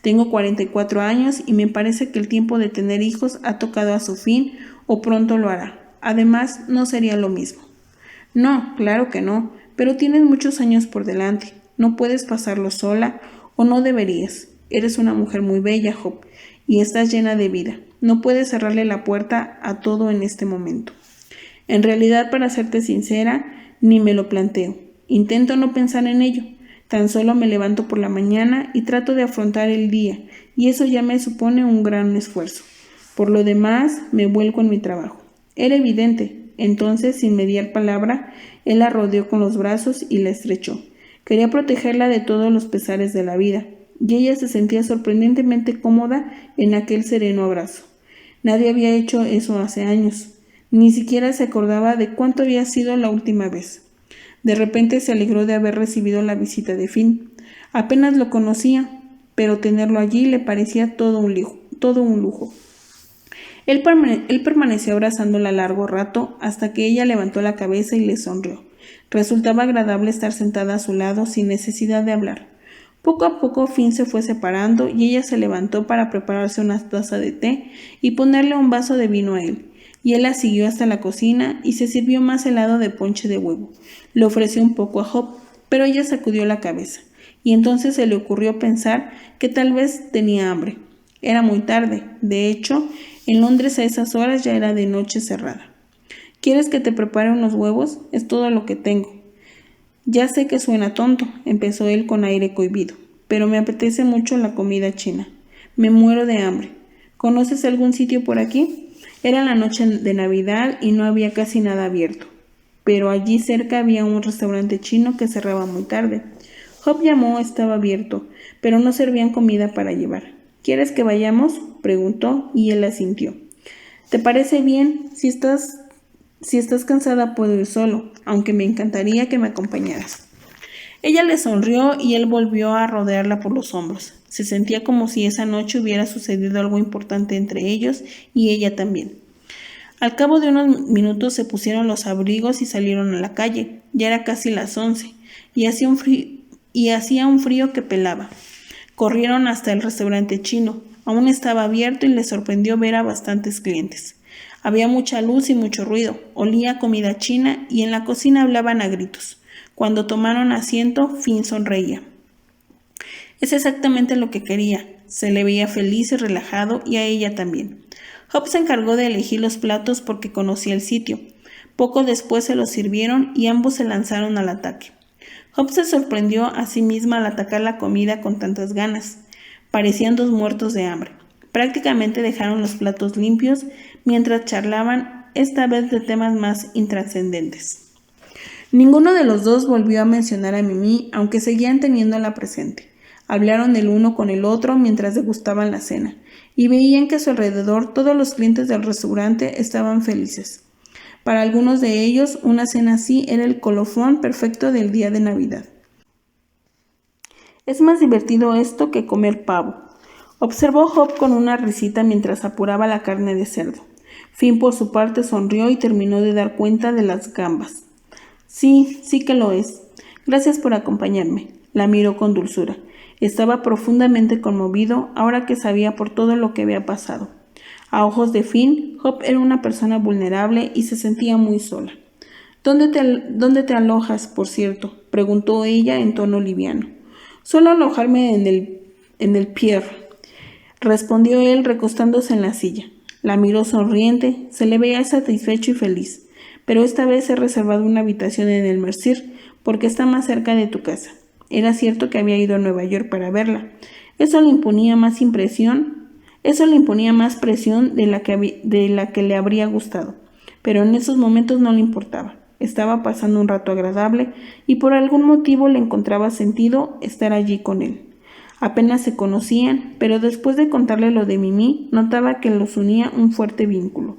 Tengo 44 años y me parece que el tiempo de tener hijos ha tocado a su fin o pronto lo hará. Además, no sería lo mismo. No, claro que no, pero tienes muchos años por delante. No puedes pasarlo sola o no deberías. Eres una mujer muy bella, Job, y estás llena de vida. No puedes cerrarle la puerta a todo en este momento. En realidad, para serte sincera, ni me lo planteo. Intento no pensar en ello. Tan solo me levanto por la mañana y trato de afrontar el día, y eso ya me supone un gran esfuerzo. Por lo demás, me vuelco en mi trabajo. Era evidente. Entonces, sin mediar palabra, él la rodeó con los brazos y la estrechó. Quería protegerla de todos los pesares de la vida, y ella se sentía sorprendentemente cómoda en aquel sereno abrazo. Nadie había hecho eso hace años. Ni siquiera se acordaba de cuánto había sido la última vez. De repente se alegró de haber recibido la visita de Finn. Apenas lo conocía, pero tenerlo allí le parecía todo un lujo. Él permaneció abrazándola largo rato hasta que ella levantó la cabeza y le sonrió. Resultaba agradable estar sentada a su lado sin necesidad de hablar. Poco a poco Finn se fue separando y ella se levantó para prepararse una taza de té y ponerle un vaso de vino a él. Y él la siguió hasta la cocina y se sirvió más helado de ponche de huevo. Le ofreció un poco a Job, pero ella sacudió la cabeza. Y entonces se le ocurrió pensar que tal vez tenía hambre. Era muy tarde. De hecho, en Londres a esas horas ya era de noche cerrada. ¿Quieres que te prepare unos huevos? Es todo lo que tengo. Ya sé que suena tonto, empezó él con aire cohibido, pero me apetece mucho la comida china. Me muero de hambre. ¿Conoces algún sitio por aquí? Era la noche de Navidad y no había casi nada abierto, pero allí cerca había un restaurante chino que cerraba muy tarde. Job llamó, estaba abierto, pero no servían comida para llevar. ¿Quieres que vayamos?, preguntó y él asintió. ¿Te parece bien? Si estás cansada puedo ir solo, aunque me encantaría que me acompañaras. Ella le sonrió y él volvió a rodearla por los hombros. Se sentía como si esa noche hubiera sucedido algo importante entre ellos y ella también. Al cabo de unos minutos se pusieron los abrigos y salieron a la calle. Ya era casi las 11 y hacía un frío que pelaba. Corrieron hasta el restaurante chino. Aún estaba abierto y les sorprendió ver a bastantes clientes. Había mucha luz y mucho ruido, olía a comida china y en la cocina hablaban a gritos. Cuando tomaron asiento, Finn sonreía. Es exactamente lo que quería. Se le veía feliz y relajado y a ella también. Job se encargó de elegir los platos porque conocía el sitio. Poco después se los sirvieron y ambos se lanzaron al ataque. Job se sorprendió a sí misma al atacar la comida con tantas ganas. Parecían 2 muertos de hambre. Prácticamente dejaron los platos limpios mientras charlaban, esta vez de temas más intrascendentes. Ninguno de los dos volvió a mencionar a Mimi, aunque seguían teniéndola presente. Hablaron el uno con el otro mientras degustaban la cena, y veían que a su alrededor todos los clientes del restaurante estaban felices. Para algunos de ellos, una cena así era el colofón perfecto del día de Navidad. Es más divertido esto que comer pavo, observó Job con una risita mientras apuraba la carne de cerdo. Finn por su parte sonrió y terminó de dar cuenta de las gambas. Sí, sí que lo es. Gracias por acompañarme. La miró con dulzura. Estaba profundamente conmovido ahora que sabía por todo lo que había pasado. A ojos de Finn, Hope era una persona vulnerable y se sentía muy sola. ¿Dónde te alojas, por cierto?, preguntó ella en tono liviano. Suelo alojarme en el pier, respondió él recostándose en la silla. La miró sonriente, se le veía satisfecho y feliz. Pero esta vez he reservado una habitación en el Mercer porque está más cerca de tu casa. Era cierto que había ido a Nueva York para verla. Eso le imponía más presión de la que le habría gustado. Pero en esos momentos no le importaba. Estaba pasando un rato agradable y por algún motivo le encontraba sentido estar allí con él. Apenas se conocían, pero después de contarle lo de Mimi, notaba que los unía un fuerte vínculo.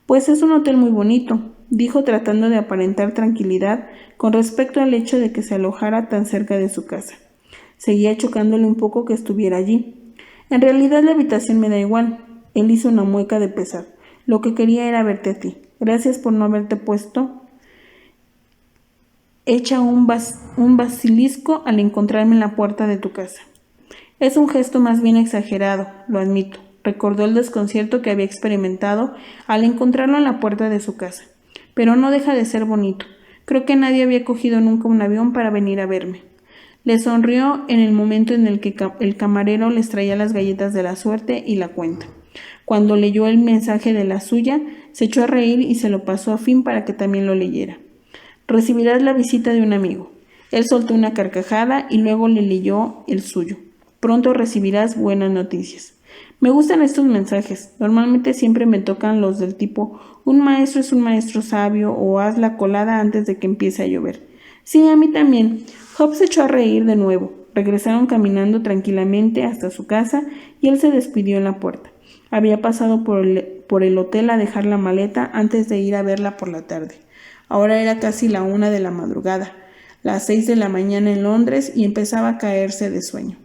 Pues es un hotel muy bonito, dijo tratando de aparentar tranquilidad con respecto al hecho de que se alojara tan cerca de su casa. Seguía chocándole un poco que estuviera allí. En realidad la habitación me da igual. Él hizo una mueca de pesar. Lo que quería era verte a ti. Gracias por no haberte puesto hecha un basilisco al encontrarme en la puerta de tu casa. Es un gesto más bien exagerado, lo admito. Recordó el desconcierto que había experimentado al encontrarlo en la puerta de su casa. Pero no deja de ser bonito. Creo que nadie había cogido nunca un avión para venir a verme. Le sonrió en el momento en el que el camarero les traía las galletas de la suerte y la cuenta. Cuando leyó el mensaje de la suya, se echó a reír y se lo pasó a Finn para que también lo leyera. Recibirás la visita de un amigo. Él soltó una carcajada y luego le leyó el suyo. Pronto recibirás buenas noticias. Me gustan estos mensajes. Normalmente siempre me tocan los del tipo un maestro es un maestro sabio o haz la colada antes de que empiece a llover. Sí, a mí también. Hope se echó a reír de nuevo. Regresaron caminando tranquilamente hasta su casa y él se despidió en la puerta. Había pasado por el hotel a dejar la maleta antes de ir a verla por la tarde. Ahora era casi la 1 de la madrugada, las 6 de la mañana en Londres y empezaba a caerse de sueño.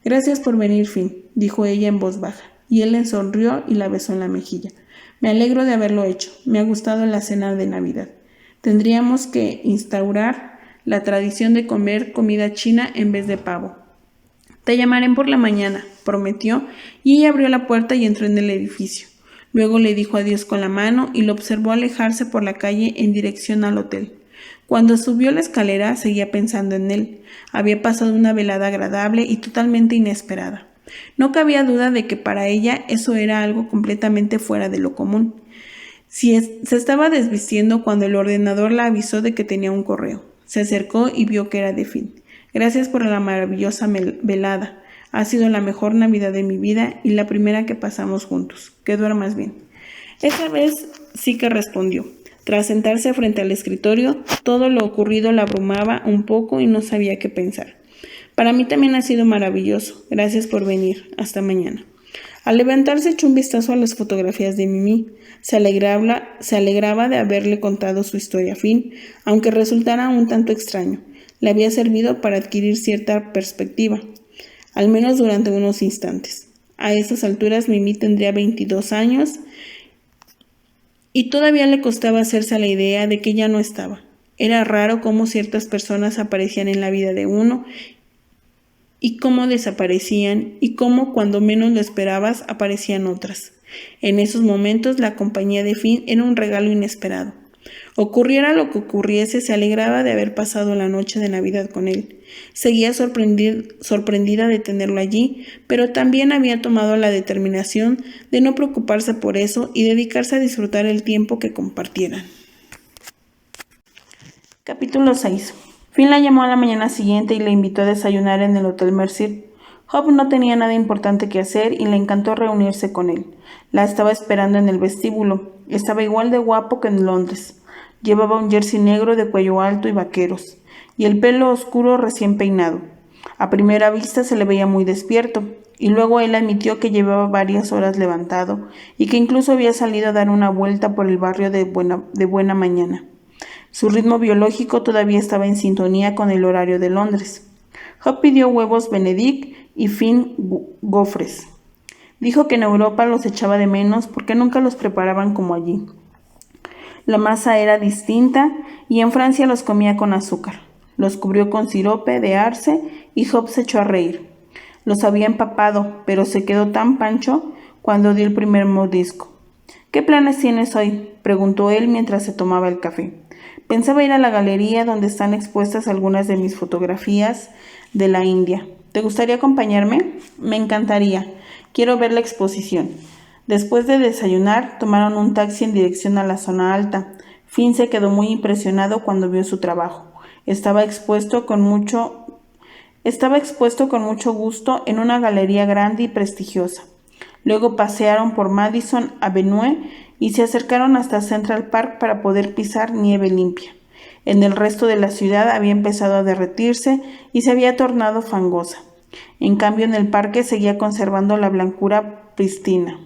Gracias por venir, Finn, dijo ella en voz baja, y él le sonrió y la besó en la mejilla. Me alegro de haberlo hecho, me ha gustado la cena de Navidad. Tendríamos que instaurar la tradición de comer comida china en vez de pavo. Te llamaré por la mañana, prometió, y ella abrió la puerta y entró en el edificio. Luego le dijo adiós con la mano y lo observó alejarse por la calle en dirección al hotel. Cuando subió la escalera seguía pensando en él. Había pasado una velada agradable y totalmente inesperada. No cabía duda de que para ella eso era algo completamente fuera de lo común. Se estaba desvistiendo cuando el ordenador la avisó de que tenía un correo. Se acercó y vio que era de Finn. Gracias por la maravillosa velada. Ha sido la mejor Navidad de mi vida y la primera que pasamos juntos. Que duermas bien. Esa vez sí que respondió. Tras sentarse frente al escritorio, todo lo ocurrido la abrumaba un poco y no sabía qué pensar. Para mí también ha sido maravilloso. Gracias por venir. Hasta mañana. Al levantarse echó un vistazo a las fotografías de Mimi. Se alegraba de haberle contado su historia a Finn, aunque resultara un tanto extraño. Le había servido para adquirir cierta perspectiva, al menos durante unos instantes. A esas alturas Mimi tendría 22 años y todavía le costaba hacerse a la idea de que ya no estaba. Era raro cómo ciertas personas aparecían en la vida de uno y cómo desaparecían y cómo cuando menos lo esperabas aparecían otras. En esos momentos la compañía de Finn era un regalo inesperado. Ocurriera lo que ocurriese, se alegraba de haber pasado la noche de Navidad con él. Seguía sorprendida de tenerlo allí, pero también había tomado la determinación de no preocuparse por eso y dedicarse a disfrutar el tiempo que compartieran. Capítulo 6. Finn la llamó a la mañana siguiente y le invitó a desayunar en el Hotel Mercer. Hope no tenía nada importante que hacer y le encantó reunirse con él. La estaba esperando en el vestíbulo. Estaba igual de guapo que en Londres. Llevaba un jersey negro de cuello alto y vaqueros, y el pelo oscuro recién peinado. A primera vista se le veía muy despierto, y luego él admitió que llevaba varias horas levantado, y que incluso había salido a dar una vuelta por el barrio de buena mañana. Su ritmo biológico todavía estaba en sintonía con el horario de Londres. Hope pidió huevos Benedict y Finn gofres. Dijo que en Europa los echaba de menos porque nunca los preparaban como allí. La masa era distinta y en Francia los comía con azúcar. Los cubrió con sirope de arce y Job se echó a reír. Los había empapado, pero se quedó tan pancho cuando dio el primer mordisco. ¿Qué planes tienes hoy?, preguntó él mientras se tomaba el café. Pensaba ir a la galería donde están expuestas algunas de mis fotografías de la India. ¿Te gustaría acompañarme? Me encantaría. Quiero ver la exposición. Después de desayunar, tomaron un taxi en dirección a la zona alta. Finn se quedó muy impresionado cuando vio su trabajo. Estaba expuesto con mucho gusto en una galería grande y prestigiosa. Luego pasearon por Madison Avenue y se acercaron hasta Central Park para poder pisar nieve limpia. En el resto de la ciudad había empezado a derretirse y se había tornado fangosa. En cambio, en el parque seguía conservando la blancura prístina.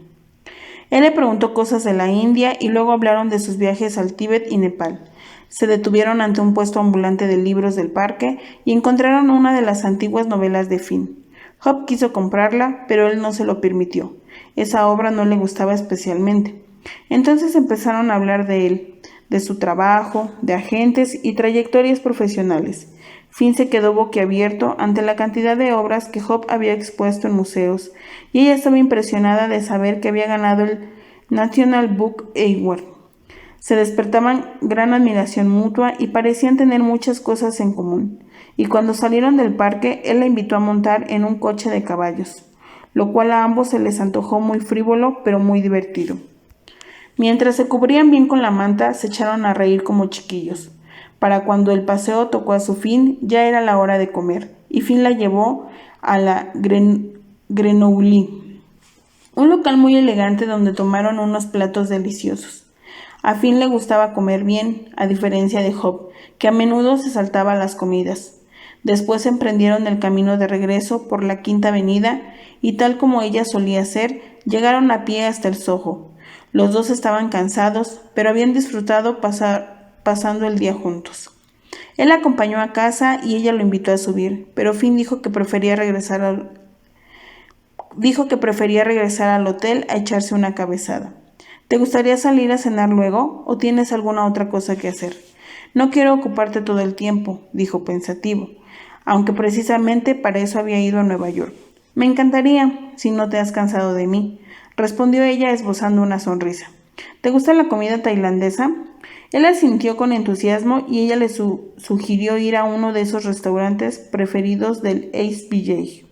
Él le preguntó cosas de la India y luego hablaron de sus viajes al Tíbet y Nepal. Se detuvieron ante un puesto ambulante de libros del parque y encontraron una de las antiguas novelas de Finn. Job quiso comprarla, pero él no se lo permitió. Esa obra no le gustaba especialmente. Entonces empezaron a hablar de él, de su trabajo, de agentes y trayectorias profesionales. Finn se quedó boquiabierto ante la cantidad de obras que Job había expuesto en museos, y ella estaba impresionada de saber que había ganado el National Book Award. Se despertaban gran admiración mutua y parecían tener muchas cosas en común. Y cuando salieron del parque, él la invitó a montar en un coche de caballos, lo cual a ambos se les antojó muy frívolo, pero muy divertido. Mientras se cubrían bien con la manta, se echaron a reír como chiquillos. Para cuando el paseo tocó a su fin, ya era la hora de comer, y Finn la llevó a la Grenoble, un local muy elegante donde tomaron unos platos deliciosos. A Finn le gustaba comer bien, a diferencia de Job, que a menudo se saltaba las comidas. Después emprendieron el camino de regreso por la Quinta Avenida y, tal como ella solía hacer, llegaron a pie hasta el Soho. Los dos estaban cansados, pero habían disfrutado pasando el día juntos. Él la acompañó a casa y ella lo invitó a subir, pero Finn dijo que prefería regresar al hotel a echarse una cabezada. ¿Te gustaría salir a cenar luego o tienes alguna otra cosa que hacer? No quiero ocuparte todo el tiempo, dijo pensativo, aunque precisamente para eso había ido a Nueva York. Me encantaría, si no te has cansado de mí, respondió ella esbozando una sonrisa. ¿Te gusta la comida tailandesa? Él asintió con entusiasmo y ella le sugirió ir a uno de esos restaurantes preferidos del HBJ.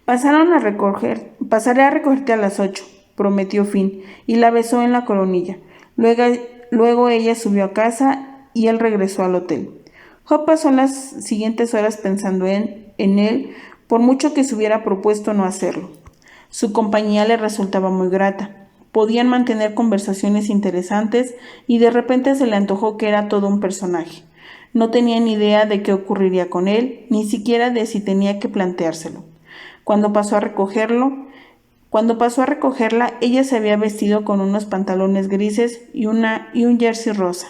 Pasaré a recogerte a las 8, prometió Finn, y la besó en la coronilla. Luego ella subió a casa y él regresó al hotel. Job pasó las siguientes horas pensando en él, por mucho que se hubiera propuesto no hacerlo. Su compañía le resultaba muy grata. Podían mantener conversaciones interesantes y de repente se le antojó que era todo un personaje. No tenía ni idea de qué ocurriría con él, ni siquiera de si tenía que planteárselo. Cuando pasó a recogerla, ella se había vestido con unos pantalones grises y un jersey rosa.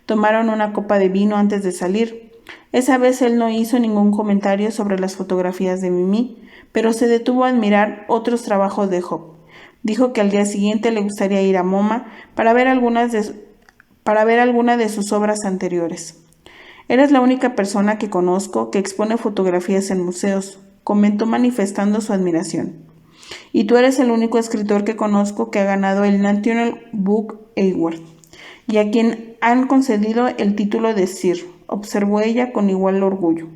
Tomaron una copa de vino antes de salir. Esa vez él no hizo ningún comentario sobre las fotografías de Mimi, pero se detuvo a admirar otros trabajos de Job. Dijo que al día siguiente le gustaría ir a MoMA para ver alguna de sus obras anteriores. Eres la única persona que conozco que expone fotografías en museos, comentó manifestando su admiración. Y tú eres el único escritor que conozco que ha ganado el National Book Award y a quien han concedido el título de Sir, observó ella con igual orgullo.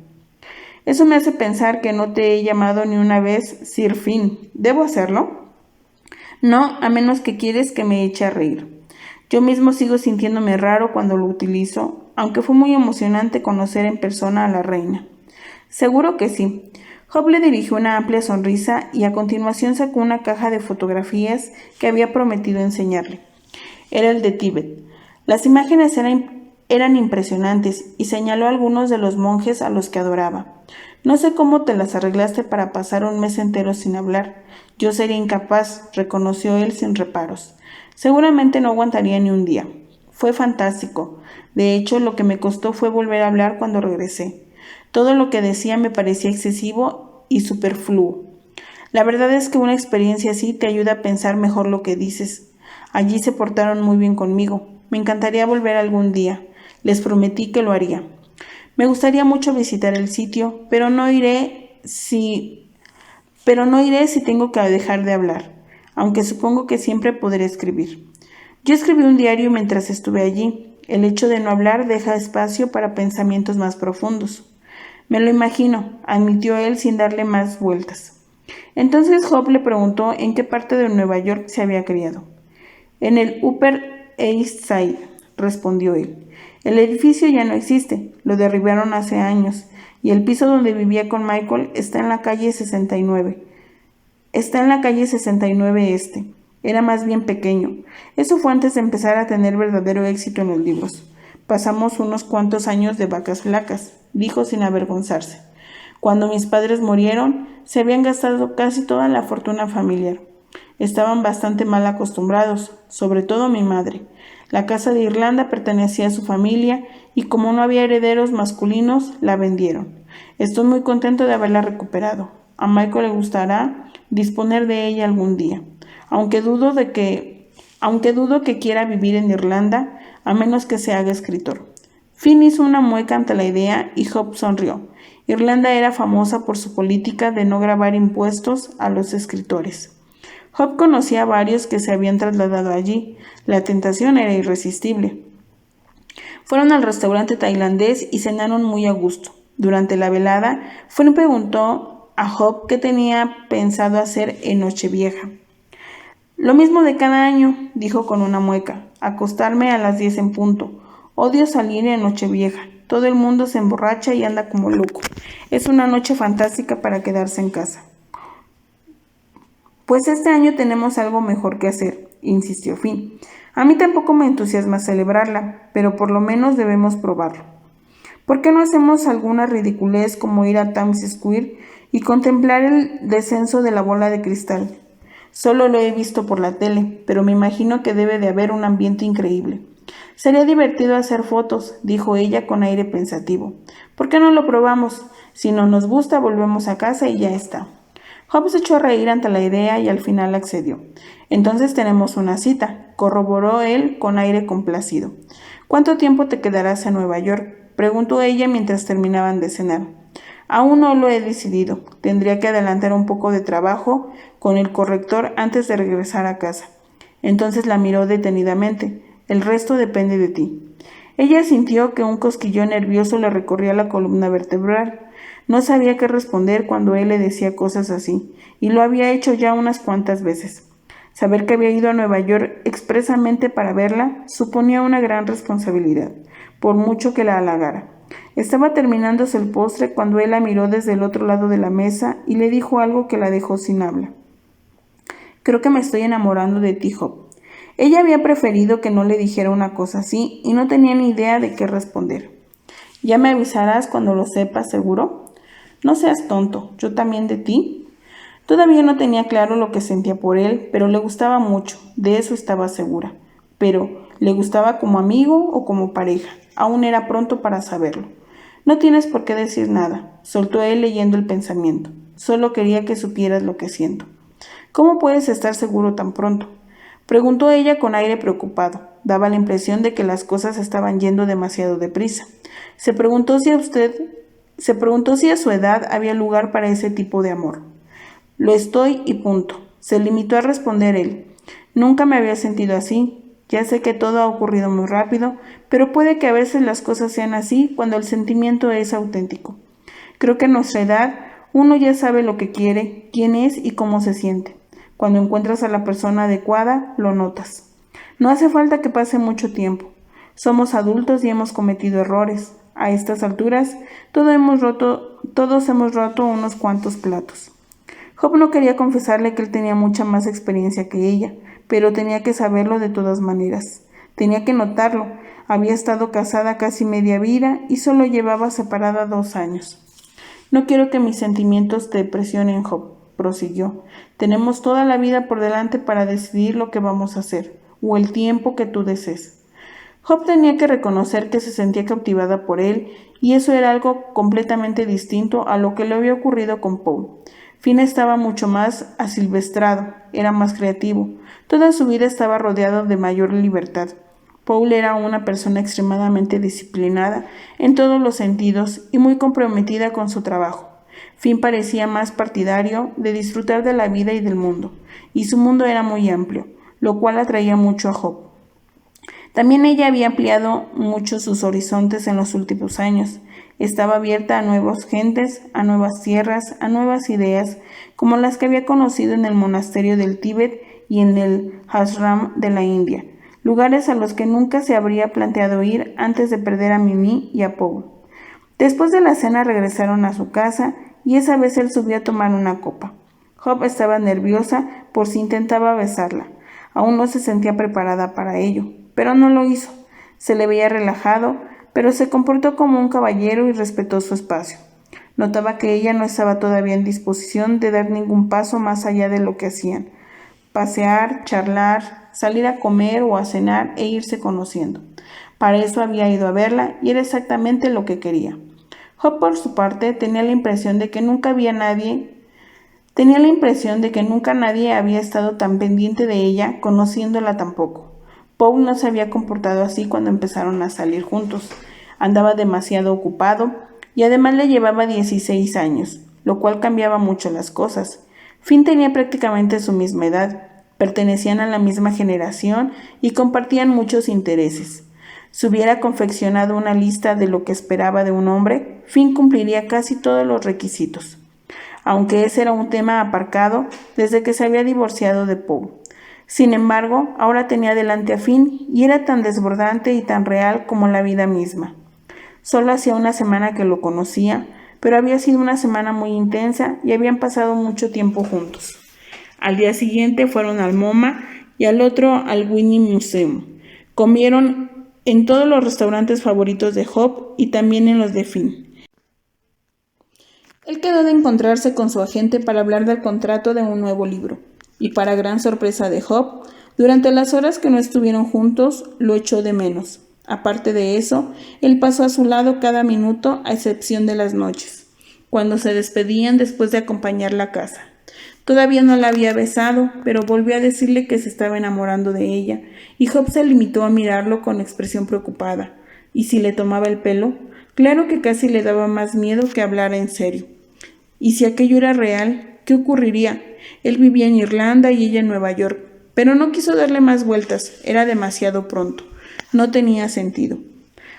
Eso me hace pensar que no te he llamado ni una vez Sir Finn. ¿Debo hacerlo? No, a menos que quieres que me eche a reír. Yo mismo sigo sintiéndome raro cuando lo utilizo, aunque fue muy emocionante conocer en persona a la reina. Seguro que sí. Job le dirigió una amplia sonrisa y a continuación sacó una caja de fotografías que había prometido enseñarle. Era el de Tíbet. Las imágenes eran impresionantes y señaló a algunos de los monjes a los que adoraba. No sé cómo te las arreglaste para pasar un mes entero sin hablar. Yo sería incapaz, reconoció él sin reparos. Seguramente no aguantaría ni un día. Fue fantástico. De hecho, lo que me costó fue volver a hablar cuando regresé. Todo lo que decía me parecía excesivo y superfluo. La verdad es que una experiencia así te ayuda a pensar mejor lo que dices. Allí se portaron muy bien conmigo. Me encantaría volver algún día. Les prometí que lo haría. Me gustaría mucho visitar el sitio, pero no iré si tengo que dejar de hablar, aunque supongo que siempre podré escribir. Yo escribí un diario mientras estuve allí. El hecho de no hablar deja espacio para pensamientos más profundos. Me lo imagino, admitió él sin darle más vueltas. Entonces Job le preguntó en qué parte de Nueva York se había criado. En el Upper East Side, respondió él. El edificio ya no existe, lo derribaron hace años, y el piso donde vivía con Michael está en la calle 69. Está en la calle 69 Este. Era más bien pequeño. Eso fue antes de empezar a tener verdadero éxito en los libros. Pasamos unos cuantos años de vacas flacas, dijo sin avergonzarse. Cuando mis padres murieron, se habían gastado casi toda la fortuna familiar. Estaban bastante mal acostumbrados, sobre todo mi madre. La casa de Irlanda pertenecía a su familia y como no había herederos masculinos, la vendieron. Estoy muy contento de haberla recuperado. A Michael le gustará disponer de ella algún día, aunque dudo que quiera vivir en Irlanda, a menos que se haga escritor. Finn hizo una mueca ante la idea y Job sonrió. Irlanda era famosa por su política de no grabar impuestos a los escritores. Job conocía a varios que se habían trasladado allí. La tentación era irresistible. Fueron al restaurante tailandés y cenaron muy a gusto. Durante la velada, Finn preguntó a Job qué tenía pensado hacer en Nochevieja. Lo mismo de cada año, dijo con una mueca. Acostarme a las 10 en punto. Odio salir en Nochevieja. Todo el mundo se emborracha y anda como loco. Es una noche fantástica para quedarse en casa. Pues este año tenemos algo mejor que hacer, insistió Finn. A mí tampoco me entusiasma celebrarla, pero por lo menos debemos probarlo. ¿Por qué no hacemos alguna ridiculez como ir a Times Square y contemplar el descenso de la bola de cristal? Solo lo he visto por la tele, pero me imagino que debe de haber un ambiente increíble. Sería divertido hacer fotos, dijo ella con aire pensativo. ¿Por qué no lo probamos? Si no nos gusta, volvemos a casa y ya está. Job se echó a reír ante la idea y al final accedió. Entonces tenemos una cita, corroboró él con aire complacido. ¿Cuánto tiempo te quedarás en Nueva York?, preguntó ella mientras terminaban de cenar. Aún no lo he decidido. Tendría que adelantar un poco de trabajo con el corrector antes de regresar a casa. Entonces la miró detenidamente. El resto depende de ti. Ella sintió que un cosquilleo nervioso le recorría la columna vertebral. No sabía qué responder cuando él le decía cosas así, y lo había hecho ya unas cuantas veces. Saber que había ido a Nueva York expresamente para verla suponía una gran responsabilidad, por mucho que la halagara. Estaba terminándose el postre cuando él la miró desde el otro lado de la mesa y le dijo algo que la dejó sin habla. Creo que me estoy enamorando de ti, Job. Ella había preferido que no le dijera una cosa así y no tenía ni idea de qué responder. ¿Ya me avisarás cuando lo sepas, seguro? No seas tonto, ¿yo también de ti? Todavía no tenía claro lo que sentía por él, pero le gustaba mucho, de eso estaba segura. Pero, ¿le gustaba como amigo o como pareja? Aún era pronto para saberlo. No tienes por qué decir nada, soltó él leyendo el pensamiento. Solo quería que supieras lo que siento. ¿Cómo puedes estar seguro tan pronto?, preguntó ella con aire preocupado. Daba la impresión de que las cosas estaban yendo demasiado deprisa. Se preguntó si a su edad había lugar para ese tipo de amor. Lo estoy y punto. Se limitó a responder él. Nunca me había sentido así. Ya sé que todo ha ocurrido muy rápido, pero puede que a veces las cosas sean así cuando el sentimiento es auténtico. Creo que a nuestra edad uno ya sabe lo que quiere, quién es y cómo se siente. Cuando encuentras a la persona adecuada, lo notas. No hace falta que pase mucho tiempo. Somos adultos y hemos cometido errores. A estas alturas, todos hemos roto unos cuantos platos. Job no quería confesarle que él tenía mucha más experiencia que ella, pero tenía que saberlo de todas maneras. Tenía que notarlo. Había estado casada casi media vida y solo llevaba separada 2 años. No quiero que mis sentimientos te presionen, Job, prosiguió. Tenemos toda la vida por delante para decidir lo que vamos a hacer, o el tiempo que tú desees. Job tenía que reconocer que se sentía cautivada por él, y eso era algo completamente distinto a lo que le había ocurrido con Paul. Finn estaba mucho más asilvestrado, era más creativo. Toda su vida estaba rodeado de mayor libertad. Paul era una persona extremadamente disciplinada en todos los sentidos y muy comprometida con su trabajo. Finn parecía más partidario de disfrutar de la vida y del mundo, y su mundo era muy amplio, lo cual atraía mucho a Hope. También ella había ampliado mucho sus horizontes en los últimos años. Estaba abierta a nuevas gentes, a nuevas tierras, a nuevas ideas, como las que había conocido en el monasterio del Tíbet y en el ashram de la India, lugares a los que nunca se habría planteado ir antes de perder a Mimi y a Paul. Después de la cena regresaron a su casa y esa vez él subió a tomar una copa. Hope estaba nerviosa por si intentaba besarla. Aún no se sentía preparada para ello, pero no lo hizo. Se le veía relajado, pero se comportó como un caballero y respetó su espacio. Notaba que ella no estaba todavía en disposición de dar ningún paso más allá de lo que hacían: pasear, charlar, salir a comer o a cenar e irse conociendo. Para eso había ido a verla y era exactamente lo que quería. Hope, por su parte, tenía la impresión de que nunca nadie había estado tan pendiente de ella, conociéndola tampoco. Paul no se había comportado así cuando empezaron a salir juntos. Andaba demasiado ocupado y además le llevaba 16 años, lo cual cambiaba mucho las cosas. Finn tenía prácticamente su misma edad, pertenecían a la misma generación y compartían muchos intereses. Si hubiera confeccionado una lista de lo que esperaba de un hombre, Finn cumpliría casi todos los requisitos, aunque ese era un tema aparcado desde que se había divorciado de Paul. Sin embargo, ahora tenía delante a Finn y era tan desbordante y tan real como la vida misma. Solo hacía una semana que lo conocía, pero había sido una semana muy intensa y habían pasado mucho tiempo juntos. Al día siguiente fueron al MoMA y al otro al Whitney Museum. Comieron en todos los restaurantes favoritos de Hope y también en los de Finn. Él quedó de encontrarse con su agente para hablar del contrato de un nuevo libro, y para gran sorpresa de Hope, durante las horas que no estuvieron juntos, lo echó de menos. Aparte de eso, él pasó a su lado cada minuto, a excepción de las noches, cuando se despedían después de acompañarla a casa. Todavía no la había besado, pero volvió a decirle que se estaba enamorando de ella, y Hope se limitó a mirarlo con expresión preocupada. ¿Y si le tomaba el pelo? Claro que casi le daba más miedo que hablara en serio. ¿Y si aquello era real? ¿Qué ocurriría? Él vivía en Irlanda y ella en Nueva York, pero no quiso darle más vueltas, era demasiado pronto. No tenía sentido.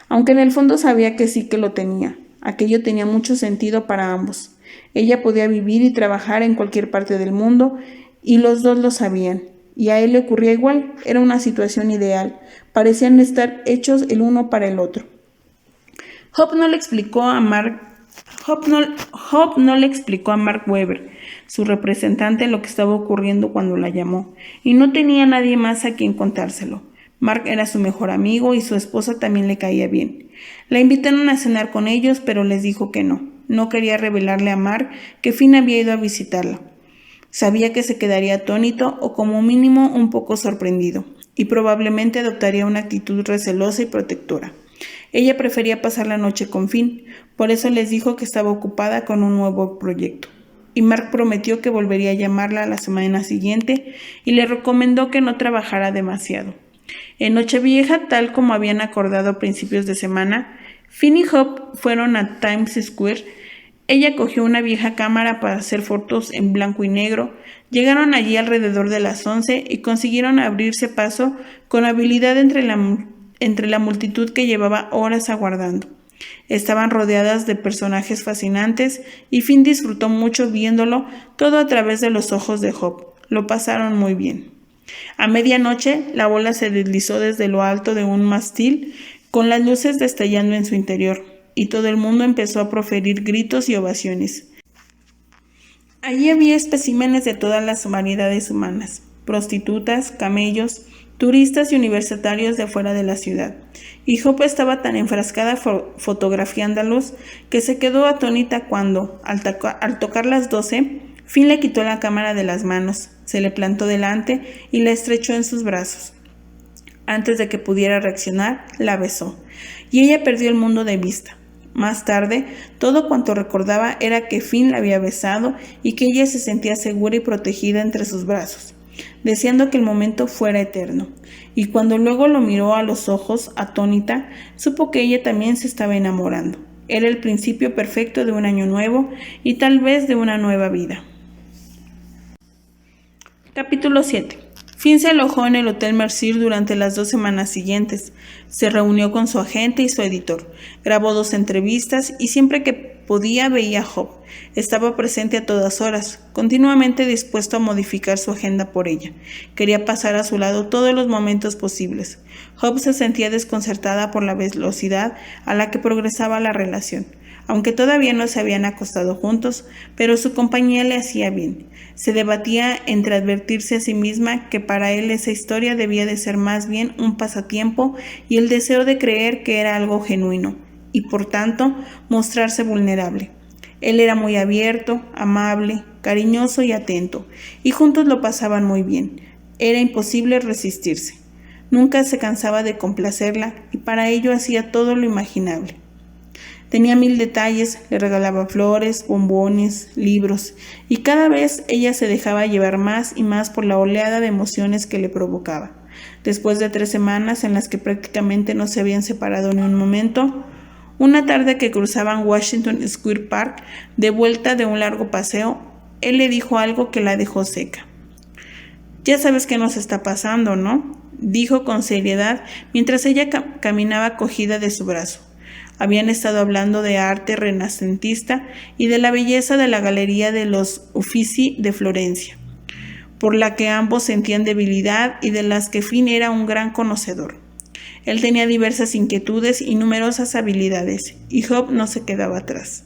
Aunque en el fondo sabía que sí que lo tenía. Aquello tenía mucho sentido para ambos. Ella podía vivir y trabajar en cualquier parte del mundo y los dos lo sabían. Y a él le ocurría igual, era una situación ideal. Parecían estar hechos el uno para el otro. Hope no le explicó a Mark Webber, su representante, lo que estaba ocurriendo cuando la llamó, y no tenía nadie más a quien contárselo. Mark era su mejor amigo y su esposa también le caía bien. La invitaron a cenar con ellos, pero les dijo que no. No quería revelarle a Mark que Finn había ido a visitarla. Sabía que se quedaría atónito o como mínimo un poco sorprendido, y probablemente adoptaría una actitud recelosa y protectora. Ella prefería pasar la noche con Finn, por eso les dijo que estaba ocupada con un nuevo proyecto. Y Mark prometió que volvería a llamarla la semana siguiente y le recomendó que no trabajara demasiado. En Nochevieja, tal como habían acordado a principios de semana, Finn y Hope fueron a Times Square. Ella cogió una vieja cámara para hacer fotos en blanco y negro. Llegaron allí alrededor de las 11 y consiguieron abrirse paso con habilidad entre la multitud que llevaba horas aguardando. Estaban rodeadas de personajes fascinantes y Finn disfrutó mucho viéndolo todo a través de los ojos de Hope. Lo pasaron muy bien. A medianoche, la bola se deslizó desde lo alto de un mástil, con las luces destellando en su interior, y todo el mundo empezó a proferir gritos y ovaciones. Allí había especímenes de todas las variedades humanas: prostitutas, camellos, turistas y universitarios de fuera de la ciudad. Y Hope estaba tan enfrascada fotografiándolos que se quedó atónita cuando, al tocar las 12, Finn le quitó la cámara de las manos, se le plantó delante y la estrechó en sus brazos. Antes de que pudiera reaccionar, la besó, y ella perdió el mundo de vista. Más tarde, todo cuanto recordaba era que Finn la había besado y que ella se sentía segura y protegida entre sus brazos. deseando que el momento fuera eterno. Y cuando luego lo miró a los ojos, atónita, supo que ella también se estaba enamorando. Era el principio perfecto de un año nuevo y tal vez de una nueva vida. Capítulo 7. Finn se alojó en el Hotel Mercier durante las 2 semanas siguientes. Se reunió con su agente y su editor. Grabó 2 entrevistas y siempre que podía veía a Hope. Estaba presente a todas horas, continuamente dispuesto a modificar su agenda por ella. Quería pasar a su lado todos los momentos posibles. Hope se sentía desconcertada por la velocidad a la que progresaba la relación. Aunque todavía no se habían acostado juntos, pero su compañía le hacía bien. Se debatía entre advertirse a sí misma que para él esa historia debía de ser más bien un pasatiempo y el deseo de creer que era algo genuino, y por tanto mostrarse vulnerable. Él era muy abierto, amable, cariñoso y atento, y juntos lo pasaban muy bien. Era imposible resistirse. Nunca se cansaba de complacerla y para ello hacía todo lo imaginable. Tenía 1000 detalles, le regalaba flores, bombones, libros, y cada vez ella se dejaba llevar más y más por la oleada de emociones que le provocaba. Después de 3 semanas en las que prácticamente no se habían separado ni un momento, una tarde que cruzaban Washington Square Park de vuelta de un largo paseo, él le dijo algo que la dejó seca. «Ya sabes qué nos está pasando, ¿no?», dijo con seriedad mientras ella caminaba cogida de su brazo. Habían estado hablando de arte renacentista y de la belleza de la Galería de los Uffizi de Florencia, por la que ambos sentían debilidad y de las que Finn era un gran conocedor. Él tenía diversas inquietudes y numerosas habilidades, y Hope no se quedaba atrás.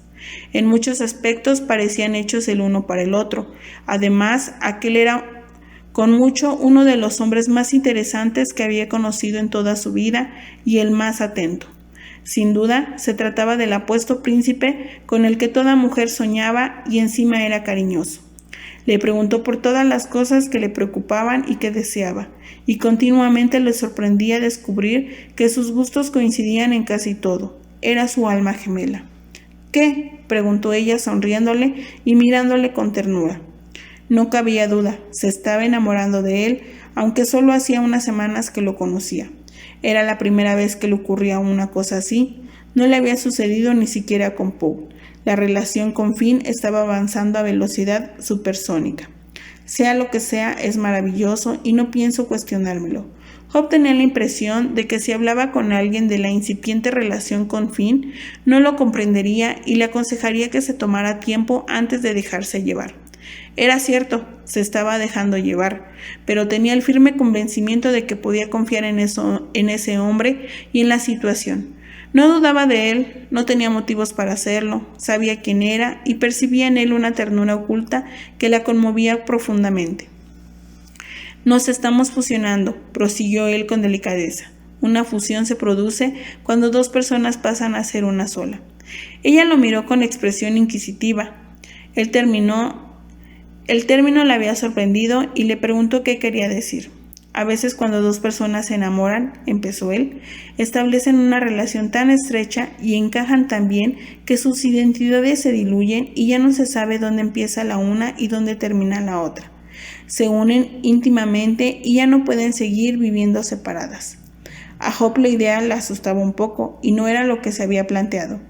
En muchos aspectos parecían hechos el uno para el otro. Además, aquel era con mucho uno de los hombres más interesantes que había conocido en toda su vida y el más atento. Sin duda, se trataba del apuesto príncipe con el que toda mujer soñaba y encima era cariñoso. Le preguntó por todas las cosas que le preocupaban y que deseaba, y continuamente le sorprendía descubrir que sus gustos coincidían en casi todo. Era su alma gemela. «¿Qué?», preguntó ella sonriéndole y mirándole con ternura. No cabía duda, se estaba enamorando de él, aunque solo hacía unas semanas que lo conocía. Era la primera vez que le ocurría una cosa así. No le había sucedido ni siquiera con Paul. La relación con Finn estaba avanzando a velocidad supersónica. Sea lo que sea, es maravilloso y no pienso cuestionármelo. Hope tenía la impresión de que si hablaba con alguien de la incipiente relación con Finn, no lo comprendería y le aconsejaría que se tomara tiempo antes de dejarse llevar. Era cierto, se estaba dejando llevar, pero tenía el firme convencimiento de que podía confiar en ese hombre y en la situación. No dudaba de él, no tenía motivos para hacerlo, sabía quién era y percibía en él una ternura oculta que la conmovía profundamente. «Nos estamos fusionando», prosiguió él con delicadeza. «Una fusión se produce cuando 2 personas pasan a ser una sola». Ella lo miró con expresión inquisitiva. El término le había sorprendido y le preguntó qué quería decir. «A veces cuando 2 personas se enamoran», empezó él, «establecen una relación tan estrecha y encajan tan bien que sus identidades se diluyen y ya no se sabe dónde empieza la una y dónde termina la otra. Se unen íntimamente y ya no pueden seguir viviendo separadas». A Hope la idea la asustaba un poco y no era lo que se había planteado.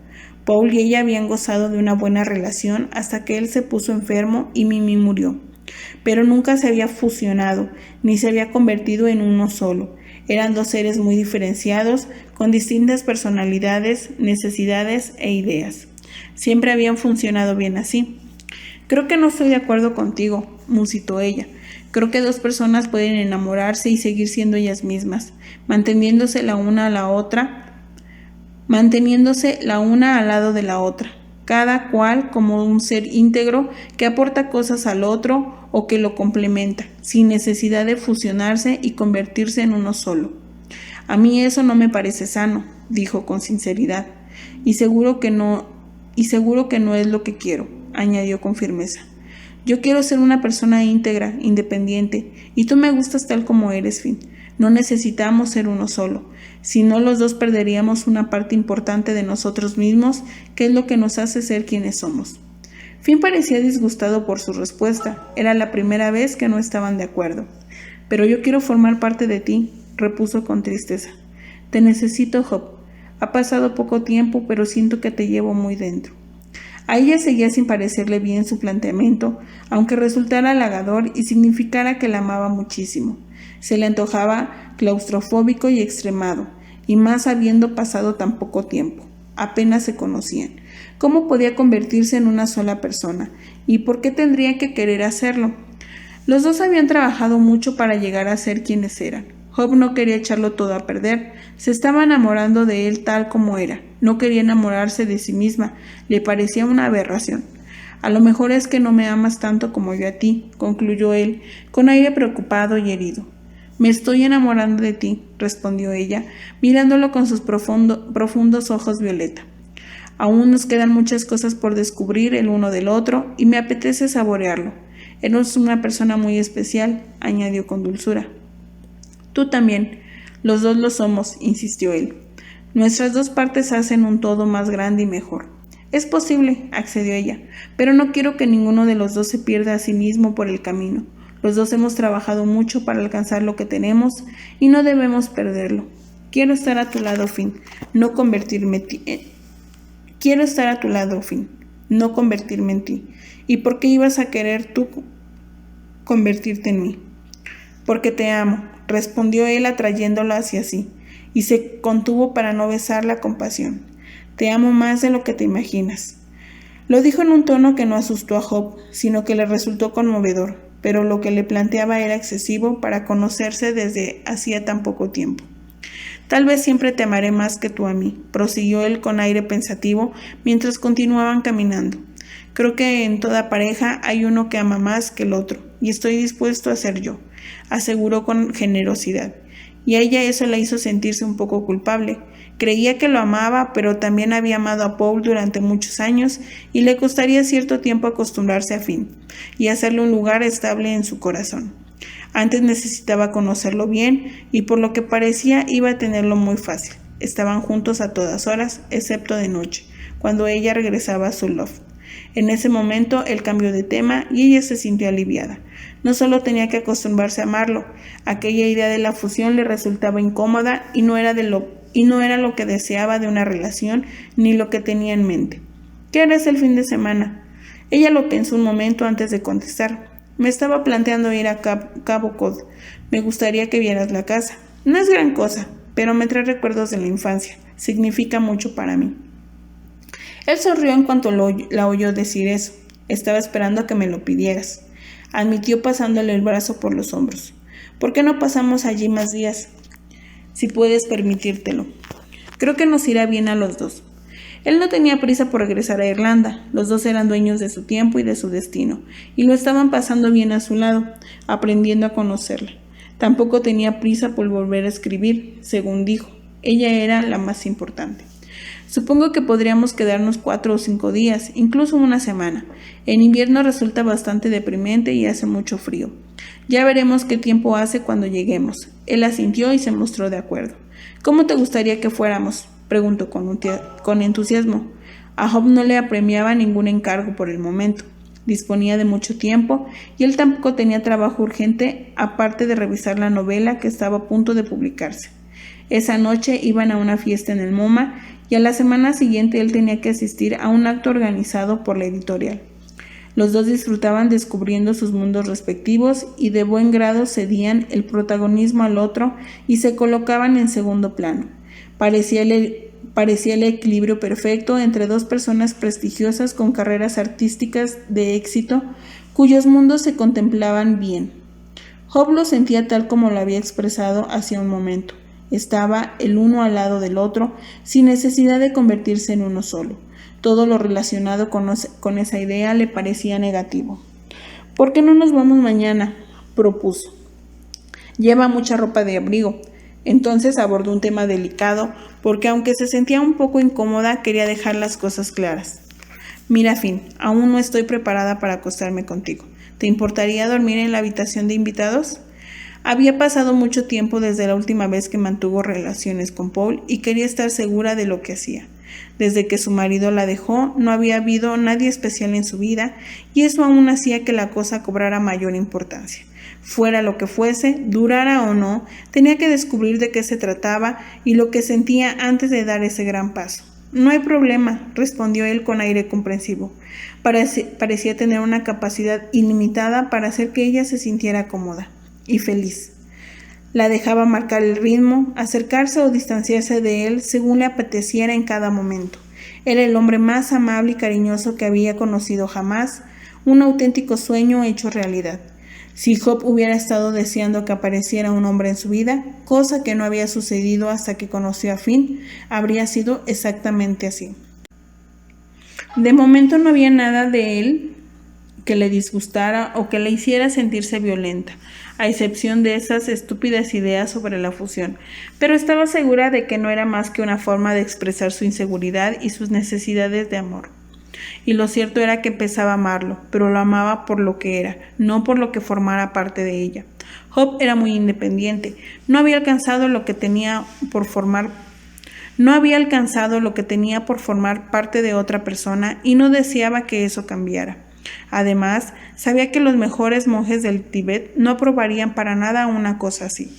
Paul y ella habían gozado de una buena relación hasta que él se puso enfermo y Mimi murió. Pero nunca se había fusionado, ni se había convertido en uno solo. Eran 2 seres muy diferenciados, con distintas personalidades, necesidades e ideas. Siempre habían funcionado bien así. «Creo que no estoy de acuerdo contigo», musitó ella. «Creo que 2 personas pueden enamorarse y seguir siendo ellas mismas, manteniéndose la una al lado de la otra, cada cual como un ser íntegro que aporta cosas al otro o que lo complementa, sin necesidad de fusionarse y convertirse en uno solo». «A mí eso no me parece sano», dijo con sinceridad, y seguro que no es lo que quiero», añadió con firmeza. «Yo quiero ser una persona íntegra, independiente, y tú me gustas tal como eres, Finn. No necesitamos ser uno solo. Si no, los 2 perderíamos una parte importante de nosotros mismos, que es lo que nos hace ser quienes somos». Finn parecía disgustado por su respuesta. Era la primera vez que no estaban de acuerdo. «Pero yo quiero formar parte de ti», repuso con tristeza. «Te necesito, Hope. Ha pasado poco tiempo, pero siento que te llevo muy dentro». A ella seguía sin parecerle bien su planteamiento, aunque resultara halagador y significara que la amaba muchísimo. Se le antojaba claustrofóbico y extremado, y más habiendo pasado tan poco tiempo. Apenas se conocían. ¿Cómo podía convertirse en una sola persona? ¿Y por qué tendría que querer hacerlo? Los dos habían trabajado mucho para llegar a ser quienes eran. Hope no quería echarlo todo a perder. Se estaba enamorando de él tal como era. No quería enamorarse de sí misma. Le parecía una aberración. «A lo mejor es que no me amas tanto como yo a ti», concluyó él, con aire preocupado y herido. «Me estoy enamorando de ti», respondió ella, mirándolo con sus profundos ojos violeta. «Aún nos quedan muchas cosas por descubrir el uno del otro y me apetece saborearlo. Eres una persona muy especial», añadió con dulzura. «Tú también. Los dos lo somos», insistió él. «Nuestras dos partes hacen un todo más grande y mejor». «Es posible», accedió ella, «pero no quiero que ninguno de los dos se pierda a sí mismo por el camino. Los dos hemos trabajado mucho para alcanzar lo que tenemos y no debemos perderlo. Quiero estar a tu lado, Finn, no convertirme en ti. ¿Y por qué ibas a querer tú convertirte en mí?» «Porque te amo», respondió él atrayéndola hacia sí, y se contuvo para no besarla con pasión. «Te amo más de lo que te imaginas». Lo dijo en un tono que no asustó a Hope, sino que le resultó conmovedor, pero lo que le planteaba era excesivo para conocerse desde hacía tan poco tiempo. «Tal vez siempre te amaré más que tú a mí», prosiguió él con aire pensativo mientras continuaban caminando. «Creo que en toda pareja hay uno que ama más que el otro, y estoy dispuesto a ser yo», aseguró con generosidad, y a ella eso la hizo sentirse un poco culpable. Creía que lo amaba, pero también había amado a Paul durante muchos años y le costaría cierto tiempo acostumbrarse a Finn y hacerle un lugar estable en su corazón. Antes necesitaba conocerlo bien y por lo que parecía iba a tenerlo muy fácil. Estaban juntos a todas horas, excepto de noche, cuando ella regresaba a su loft. En ese momento él cambió de tema y ella se sintió aliviada. No solo tenía que acostumbrarse a amarlo, aquella idea de la fusión le resultaba incómoda y no era lo que deseaba de una relación ni lo que tenía en mente. «¿Qué harás el fin de semana?». Ella lo pensó un momento antes de contestar. «Me estaba planteando ir a Cabo Cod. Me gustaría que vieras la casa. No es gran cosa, pero me trae recuerdos de la infancia. Significa mucho para mí». Él sonrió en cuanto la oyó decir eso. «Estaba esperando a que me lo pidieras», admitió pasándole el brazo por los hombros. «¿Por qué no pasamos allí más días? Si puedes permitírtelo. Creo que nos irá bien a los dos». Él no tenía prisa por regresar a Irlanda. Los dos eran dueños de su tiempo y de su destino, y lo estaban pasando bien a su lado, aprendiendo a conocerla. Tampoco tenía prisa por volver a escribir, según dijo. Ella era la más importante. «Supongo que podríamos quedarnos 4 o 5 días, incluso una semana. En invierno resulta bastante deprimente y hace mucho frío. Ya veremos qué tiempo hace cuando lleguemos». Él asintió y se mostró de acuerdo. «¿Cómo te gustaría que fuéramos?», preguntó con entusiasmo. A Hope no le apremiaba ningún encargo por el momento. Disponía de mucho tiempo y él tampoco tenía trabajo urgente aparte de revisar la novela que estaba a punto de publicarse. Esa noche iban a una fiesta en el MoMA y a la semana siguiente él tenía que asistir a un acto organizado por la editorial. Los dos disfrutaban descubriendo sus mundos respectivos y de buen grado cedían el protagonismo al otro y se colocaban en segundo plano. Parecía el equilibrio perfecto entre dos personas prestigiosas con carreras artísticas de éxito, cuyos mundos se contemplaban bien. Hope lo sentía tal como lo había expresado hacía un momento. Estaba el uno al lado del otro, sin necesidad de convertirse en uno solo. Todo lo relacionado con esa idea le parecía negativo. «¿Por qué no nos vamos mañana?», propuso. «Lleva mucha ropa de abrigo». Entonces abordó un tema delicado, porque aunque se sentía un poco incómoda, quería dejar las cosas claras. «Mira, Finn, aún no estoy preparada para acostarme contigo. ¿Te importaría dormir en la habitación de invitados?». Había pasado mucho tiempo desde la última vez que mantuvo relaciones con Paul y quería estar segura de lo que hacía. Desde que su marido la dejó, no había habido nadie especial en su vida, y eso aún hacía que la cosa cobrara mayor importancia. Fuera lo que fuese, durara o no, tenía que descubrir de qué se trataba y lo que sentía antes de dar ese gran paso. No hay problema, respondió él con aire comprensivo. Parecía tener una capacidad ilimitada para hacer que ella se sintiera cómoda y feliz. La dejaba marcar el ritmo, acercarse o distanciarse de él según le apeteciera en cada momento. Era el hombre más amable y cariñoso que había conocido jamás, un auténtico sueño hecho realidad. Si Job hubiera estado deseando que apareciera un hombre en su vida, cosa que no había sucedido hasta que conoció a Finn, habría sido exactamente así. De momento no había nada de él que le disgustara o que le hiciera sentirse violenta, a excepción de esas estúpidas ideas sobre la fusión, pero estaba segura de que no era más que una forma de expresar su inseguridad y sus necesidades de amor. Y lo cierto era que empezaba a amarlo, pero lo amaba por lo que era, no por lo que formara parte de ella. Job era muy independiente, no había alcanzado lo que tenía por formar parte de otra persona y no deseaba que eso cambiara. Además, sabía que los mejores monjes del Tíbet no aprobarían para nada una cosa así.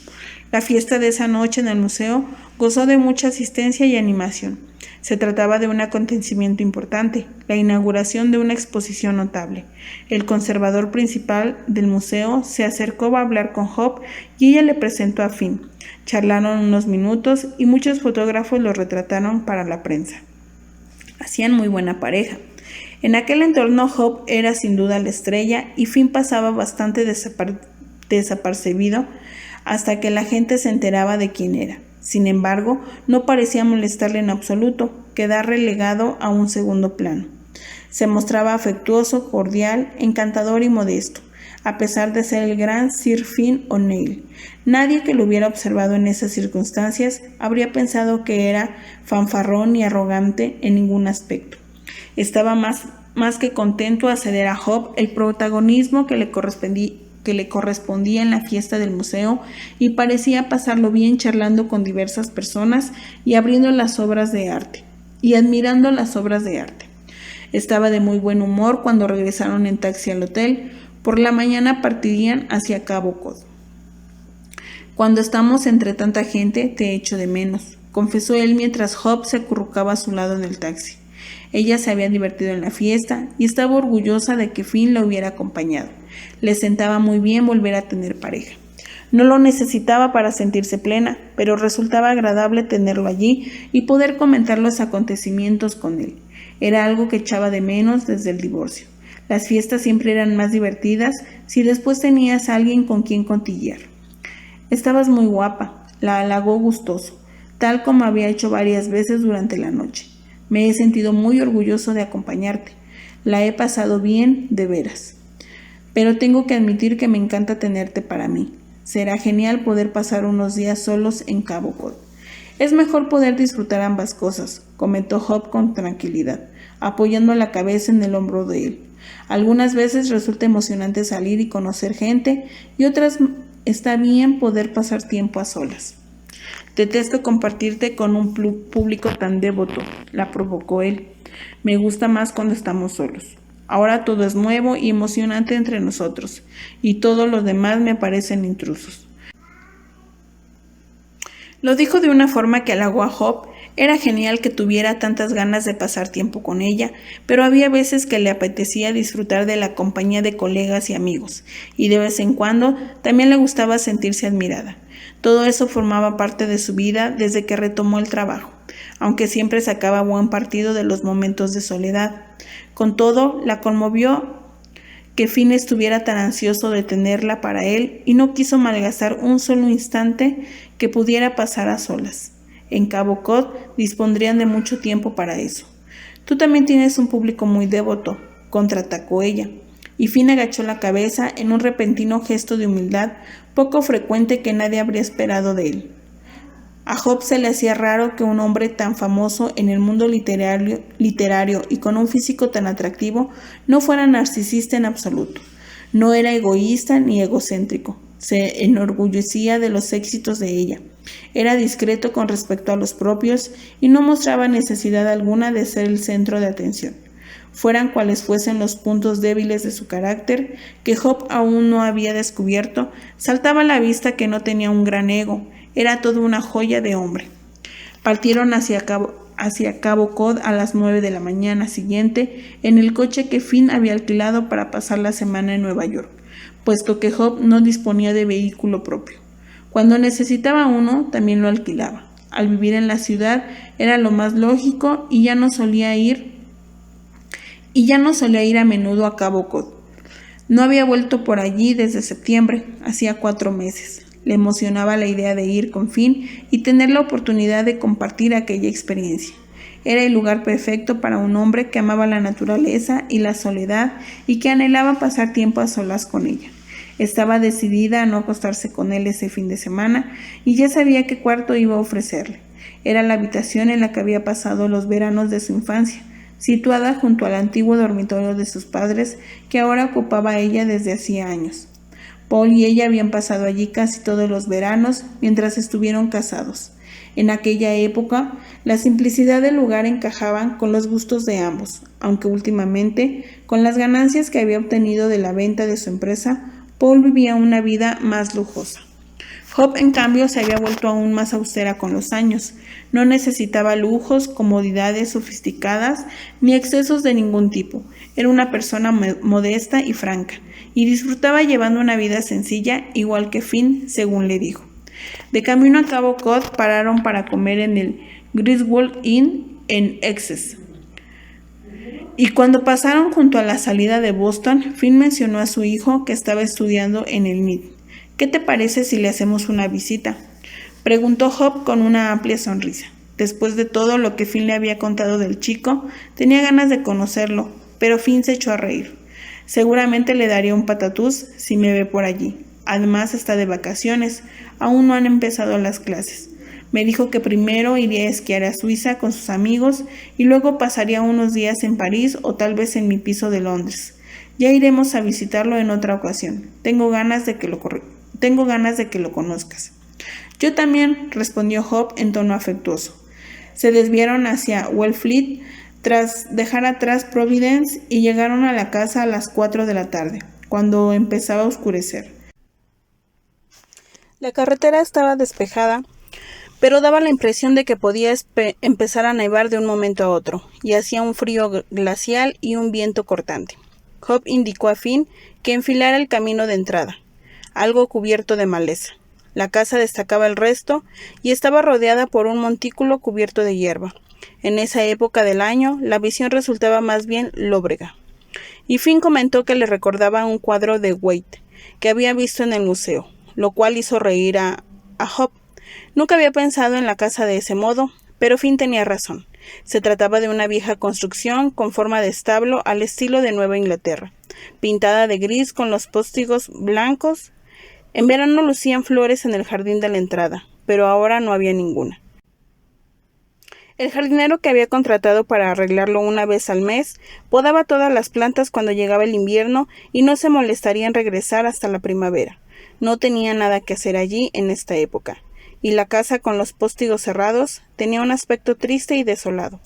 La fiesta de esa noche en el museo gozó de mucha asistencia y animación. Se trataba de un acontecimiento importante, la inauguración de una exposición notable. El conservador principal del museo se acercó a hablar con Job y ella le presentó a Finn. Charlaron unos minutos y muchos fotógrafos lo retrataron para la prensa. Hacían muy buena pareja. En aquel entorno Job era sin duda la estrella y Finn pasaba bastante desapercibido hasta que la gente se enteraba de quién era. Sin embargo, no parecía molestarle en absoluto, quedar relegado a un segundo plano. Se mostraba afectuoso, cordial, encantador y modesto, a pesar de ser el gran Sir Finn O'Neill. Nadie que lo hubiera observado en esas circunstancias habría pensado que era fanfarrón ni arrogante en ningún aspecto. Estaba más que contento a ceder a Job el protagonismo que le correspondía en la fiesta del museo y parecía pasarlo bien charlando con diversas personas y abriendo las obras de arte y admirando las obras de arte. Estaba de muy buen humor cuando regresaron en taxi al hotel. Por la mañana partirían hacia Cabo Cod. Cuando estamos entre tanta gente, te echo de menos, confesó él mientras Job se acurrucaba a su lado en el taxi. Ella se había divertido en la fiesta y estaba orgullosa de que Finn la hubiera acompañado. Le sentaba muy bien volver a tener pareja. No lo necesitaba para sentirse plena, pero resultaba agradable tenerlo allí y poder comentar los acontecimientos con él. Era algo que echaba de menos desde el divorcio. Las fiestas siempre eran más divertidas si después tenías a alguien con quien cotillear. Estabas muy guapa, la halagó gustoso, tal como había hecho varias veces durante la noche. Me he sentido muy orgulloso de acompañarte. La he pasado bien, de veras. Pero tengo que admitir que me encanta tenerte para mí. Será genial poder pasar unos días solos en Cabo Cod. Es mejor poder disfrutar ambas cosas, comentó Job con tranquilidad, apoyando la cabeza en el hombro de él. Algunas veces resulta emocionante salir y conocer gente, y otras está bien poder pasar tiempo a solas. Detesto compartirte con un público tan devoto, la provocó él. Me gusta más cuando estamos solos. Ahora todo es nuevo y emocionante entre nosotros, y todos los demás me parecen intrusos. Lo dijo de una forma que halagó a Job. Era genial que tuviera tantas ganas de pasar tiempo con ella, pero había veces que le apetecía disfrutar de la compañía de colegas y amigos, y de vez en cuando también le gustaba sentirse admirada. Todo eso formaba parte de su vida desde que retomó el trabajo, aunque siempre sacaba buen partido de los momentos de soledad. Con todo, la conmovió que Finn estuviera tan ansioso de tenerla para él y no quiso malgastar un solo instante que pudiera pasar a solas. En Cabo Cod dispondrían de mucho tiempo para eso. Tú también tienes un público muy devoto, contraatacó ella, y Finn agachó la cabeza en un repentino gesto de humildad poco frecuente que nadie habría esperado de él. A Job se le hacía raro que un hombre tan famoso en el mundo literario y con un físico tan atractivo no fuera narcisista en absoluto. No era egoísta ni egocéntrico. Se enorgullecía de los éxitos de ella. Era discreto con respecto a los propios y no mostraba necesidad alguna de ser el centro de atención. Fueran cuales fuesen los puntos débiles de su carácter, que Job aún no había descubierto, saltaba a la vista que no tenía un gran ego, era todo una joya de hombre. Partieron hacia Cabo Cod a las 9 de la mañana siguiente en el coche que Finn había alquilado para pasar la semana en Nueva York, puesto que Job no disponía de vehículo propio. Cuando necesitaba uno, también lo alquilaba. Al vivir en la ciudad era lo más lógico y ya no solía ir a menudo a Cabo Cod. No había vuelto por allí desde septiembre, hacía 4 meses. Le emocionaba la idea de ir con Finn y tener la oportunidad de compartir aquella experiencia. Era el lugar perfecto para un hombre que amaba la naturaleza y la soledad y que anhelaba pasar tiempo a solas con ella. Estaba decidida a no acostarse con él ese fin de semana y ya sabía qué cuarto iba a ofrecerle. Era la habitación en la que había pasado los veranos de su infancia, situada junto al antiguo dormitorio de sus padres que ahora ocupaba ella desde hacía años. Paul y ella habían pasado allí casi todos los veranos mientras estuvieron casados. En aquella época, la simplicidad del lugar encajaba con los gustos de ambos, aunque últimamente, con las ganancias que había obtenido de la venta de su empresa, Paul vivía una vida más lujosa. Job, en cambio, se había vuelto aún más austera con los años. No necesitaba lujos, comodidades sofisticadas, ni excesos de ningún tipo. Era una persona modesta y franca, y disfrutaba llevando una vida sencilla, igual que Finn, según le dijo. De camino a Cabo Cod, pararon para comer en el Griswold Inn en Essex. Y cuando pasaron junto a la salida de Boston, Finn mencionó a su hijo que estaba estudiando en el MIT. «¿Qué te parece si le hacemos una visita?», preguntó Job con una amplia sonrisa. Después de todo lo que Finn le había contado del chico, tenía ganas de conocerlo, pero Finn se echó a reír. «Seguramente le daría un patatús si me ve por allí. Además está de vacaciones, aún no han empezado las clases. Me dijo que primero iría a esquiar a Suiza con sus amigos y luego pasaría unos días en París o tal vez en mi piso de Londres. Ya iremos a visitarlo en otra ocasión. Tengo ganas de que lo conozcas». «Yo también», respondió Job en tono afectuoso. Se desviaron hacia Wellfleet tras dejar atrás Providence y llegaron a la casa a las 4 de la tarde, cuando empezaba a oscurecer. La carretera estaba despejada, pero daba la impresión de que podía empezar a nevar de un momento a otro, y hacía un frío glacial y un viento cortante. Job indicó a Finn que enfilara el camino de entrada, algo cubierto de maleza. La casa destacaba el resto y estaba rodeada por un montículo cubierto de hierba. En esa época del año, la visión resultaba más bien lóbrega. Y Finn comentó que le recordaba un cuadro de Waite que había visto en el museo, lo cual hizo reír a Job. Nunca había pensado en la casa de ese modo, pero Finn tenía razón. Se trataba de una vieja construcción con forma de establo al estilo de Nueva Inglaterra, pintada de gris con los póstigos blancos. En verano lucían flores en el jardín de la entrada, pero ahora no había ninguna. El jardinero que había contratado para arreglarlo una vez al mes podaba todas las plantas cuando llegaba el invierno y no se molestaría en regresar hasta la primavera. No tenía nada que hacer allí en esta época, y la casa con los póstigos cerrados tenía un aspecto triste y desolado.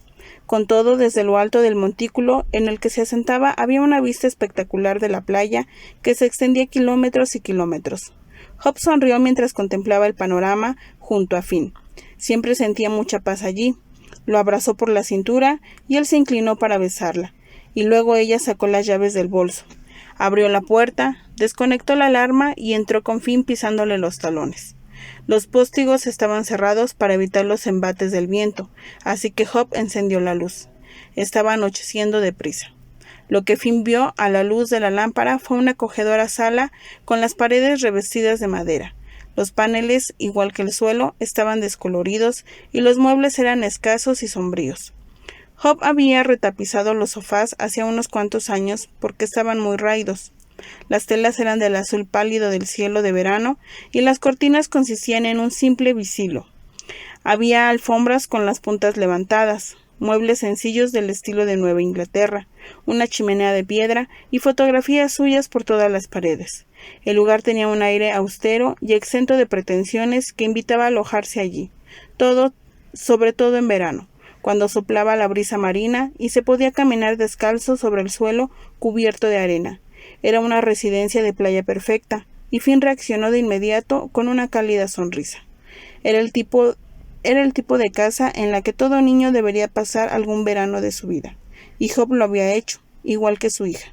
Con todo, desde lo alto del montículo en el que se asentaba había una vista espectacular de la playa que se extendía kilómetros y kilómetros. Job sonrió mientras contemplaba el panorama junto a Finn. Siempre sentía mucha paz allí. Lo abrazó por la cintura y él se inclinó para besarla, y luego ella sacó las llaves del bolso. Abrió la puerta, desconectó la alarma y entró con Finn pisándole los talones. Los póstigos estaban cerrados para evitar los embates del viento, así que Job encendió la luz. Estaba anocheciendo deprisa. Lo que Finn vio a la luz de la lámpara fue una acogedora sala con las paredes revestidas de madera. Los paneles, igual que el suelo, estaban descoloridos y los muebles eran escasos y sombríos. Job había retapizado los sofás hacía unos cuantos años porque estaban muy raídos. Las telas eran del azul pálido del cielo de verano y las cortinas consistían en un simple visilo. Había alfombras con las puntas levantadas, muebles sencillos del estilo de Nueva Inglaterra, una chimenea de piedra y fotografías suyas por todas las paredes. El lugar tenía un aire austero y exento de pretensiones que invitaba a alojarse allí, sobre todo en verano, cuando soplaba la brisa marina y se podía caminar descalzo sobre el suelo cubierto de arena. Era una residencia de playa perfecta, y Finn reaccionó de inmediato con una cálida sonrisa. Era el tipo de casa en la que todo niño debería pasar algún verano de su vida, y Hope lo había hecho, igual que su hija.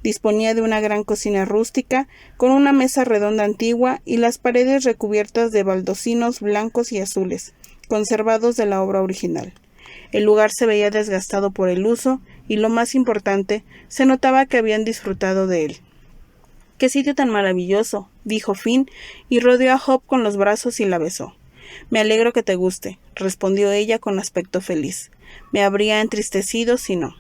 Disponía de una gran cocina rústica, con una mesa redonda antigua y las paredes recubiertas de baldocinos blancos y azules, conservados de la obra original. El lugar se veía desgastado por el uso, y lo más importante, se notaba que habían disfrutado de él. «¡Qué sitio tan maravilloso!», dijo Finn, y rodeó a Hope con los brazos y la besó. «Me alegro que te guste», respondió ella con aspecto feliz. «Me habría entristecido si no».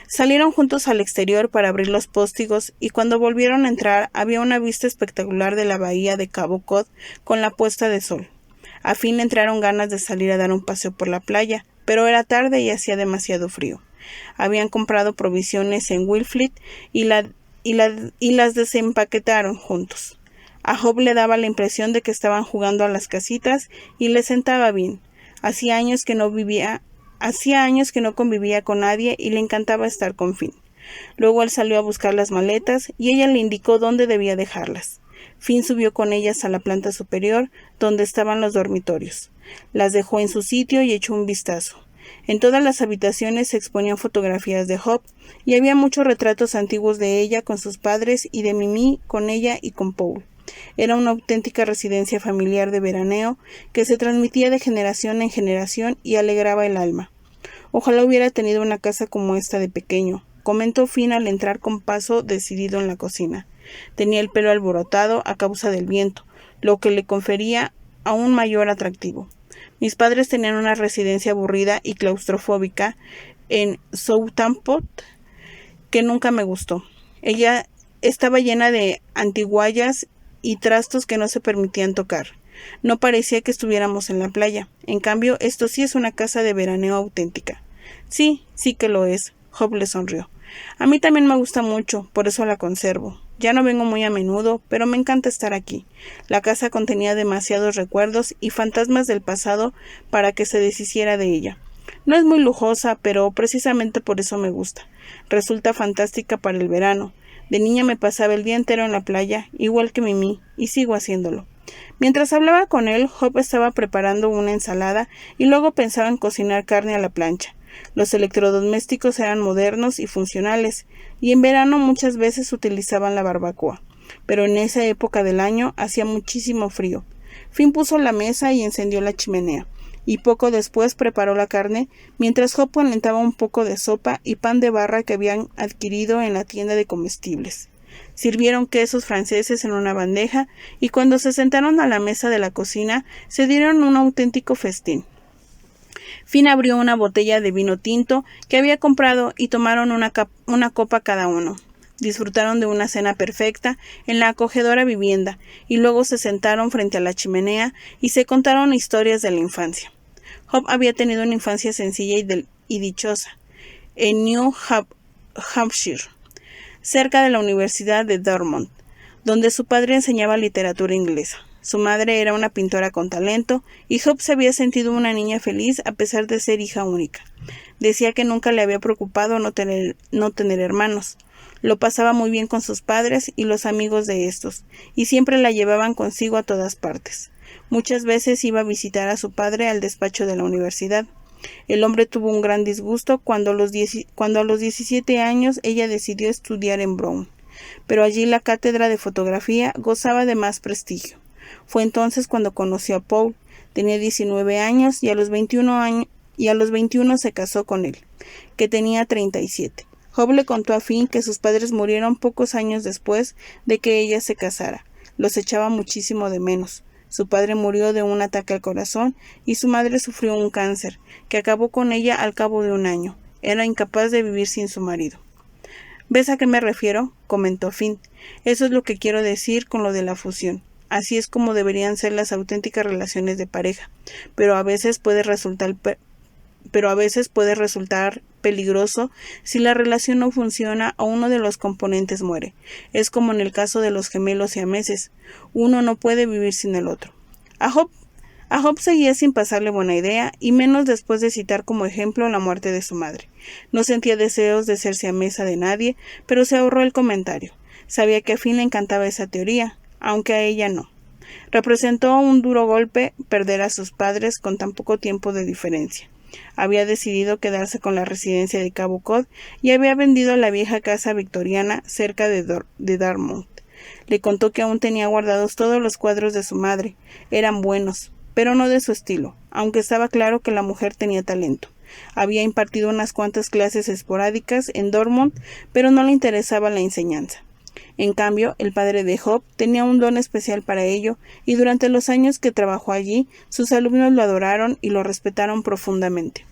Salieron juntos al exterior para abrir los póstigos, y cuando volvieron a entrar había una vista espectacular de la bahía de Cabo Cod con la puesta de sol. A Finn le entraron ganas de salir a dar un paseo por la playa, pero era tarde y hacía demasiado frío. Habían comprado provisiones en Wingfield y las desempaquetaron juntos. A Hope le daba la impresión de que estaban jugando a las casitas y le sentaba bien. Hacía años que no convivía con nadie y le encantaba estar con Finn. Luego él salió a buscar las maletas y ella le indicó dónde debía dejarlas. Finn subió con ellas a la planta superior, donde estaban los dormitorios. Las dejó en su sitio y echó un vistazo. En todas las habitaciones se exponían fotografías de Hope, y había muchos retratos antiguos de ella con sus padres y de Mimi con ella y con Paul. Era una auténtica residencia familiar de veraneo que se transmitía de generación en generación y alegraba el alma. «Ojalá hubiera tenido una casa como esta de pequeño», comentó Finn al entrar con paso decidido en la cocina. Tenía el pelo alborotado a causa del viento, lo que le confería aún mayor atractivo. «Mis padres tenían una residencia aburrida y claustrofóbica en Southampton que nunca me gustó. Ella estaba llena de antiguallas y trastos que no se permitían tocar. No parecía que estuviéramos en la playa. En cambio, esto sí es una casa de veraneo auténtica». «Sí, sí que lo es», Hope le sonrió. «A mí también me gusta mucho, por eso la conservo. Ya no vengo muy a menudo, pero me encanta estar aquí». La casa contenía demasiados recuerdos y fantasmas del pasado para que se deshiciera de ella. «No es muy lujosa, pero precisamente por eso me gusta. Resulta fantástica para el verano. De niña me pasaba el día entero en la playa, igual que Mimi, y sigo haciéndolo». Mientras hablaba con él, Hope estaba preparando una ensalada y luego pensaba en cocinar carne a la plancha. Los electrodomésticos eran modernos y funcionales, y en verano muchas veces utilizaban la barbacoa, pero en esa época del año hacía muchísimo frío. Finn puso la mesa y encendió la chimenea, y poco después preparó la carne, mientras Hope calentaba un poco de sopa y pan de barra que habían adquirido en la tienda de comestibles. Sirvieron quesos franceses en una bandeja, y cuando se sentaron a la mesa de la cocina, se dieron un auténtico festín. Finn abrió una botella de vino tinto que había comprado y tomaron una copa cada uno. Disfrutaron de una cena perfecta en la acogedora vivienda, y luego se sentaron frente a la chimenea y se contaron historias de la infancia. Hope había tenido una infancia sencilla y dichosa en New Hampshire, cerca de la Universidad de Dartmouth, donde su padre enseñaba literatura inglesa. Su madre era una pintora con talento, y Hope se había sentido una niña feliz a pesar de ser hija única. Decía que nunca le había preocupado no tener hermanos. Lo pasaba muy bien con sus padres y los amigos de estos, y siempre la llevaban consigo a todas partes. Muchas veces iba a visitar a su padre al despacho de la universidad. El hombre tuvo un gran disgusto cuando a los 17 años ella decidió estudiar en Brown, pero allí la cátedra de fotografía gozaba de más prestigio. Fue entonces cuando conoció a Paul. Tenía 19 años y a los 21 se casó con él, que tenía 37. Hope le contó a Finn que sus padres murieron pocos años después de que ella se casara. Los echaba muchísimo de menos. Su padre murió de un ataque al corazón y su madre sufrió un cáncer, que acabó con ella al cabo de un año. Era incapaz de vivir sin su marido. «¿Ves a qué me refiero?», comentó Finn. «Eso es lo que quiero decir con lo de la fusión. Así es como deberían ser las auténticas relaciones de pareja, pero a veces puede resultar pero a veces puede resultar peligroso si la relación no funciona o uno de los componentes muere. Es como en el caso de los gemelos siameses, uno no puede vivir sin el otro. A Job seguía sin pasarle buena idea, y menos después de citar como ejemplo la muerte de su madre. No sentía deseos de ser siamesa de nadie, pero se ahorró el comentario. Sabía que a Finn le encantaba esa teoría, aunque a ella no. Representó un duro golpe perder a sus padres con tan poco tiempo de diferencia. Había decidido quedarse con la residencia de Cabo Cod y había vendido la vieja casa victoriana cerca de Dartmouth. Le contó que aún tenía guardados todos los cuadros de su madre. Eran buenos, pero no de su estilo, aunque estaba claro que la mujer tenía talento. Había impartido unas cuantas clases esporádicas en Dartmouth, pero no le interesaba la enseñanza. En cambio, el padre de Job tenía un don especial para ello, y durante los años que trabajó allí, sus alumnos lo adoraron y lo respetaron profundamente.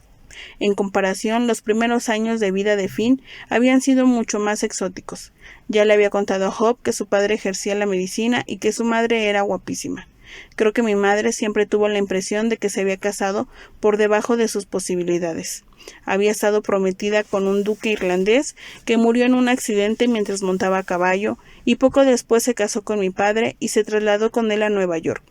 En comparación, los primeros años de vida de Finn habían sido mucho más exóticos. Ya le había contado a Job que su padre ejercía la medicina y que su madre era guapísima. Creo que mi madre siempre tuvo la impresión de que se había casado por debajo de sus posibilidades. Había estado prometida con un duque irlandés que murió en un accidente mientras montaba a caballo, y poco después se casó con mi padre y se trasladó con él a Nueva York,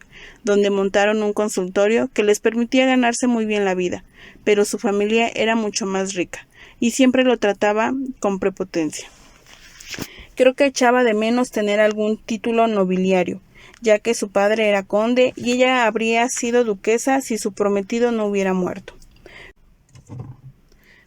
donde montaron un consultorio que les permitía ganarse muy bien la vida, pero su familia era mucho más rica, y siempre lo trataba con prepotencia. Creo que echaba de menos tener algún título nobiliario, ya que su padre era conde y ella habría sido duquesa si su prometido no hubiera muerto.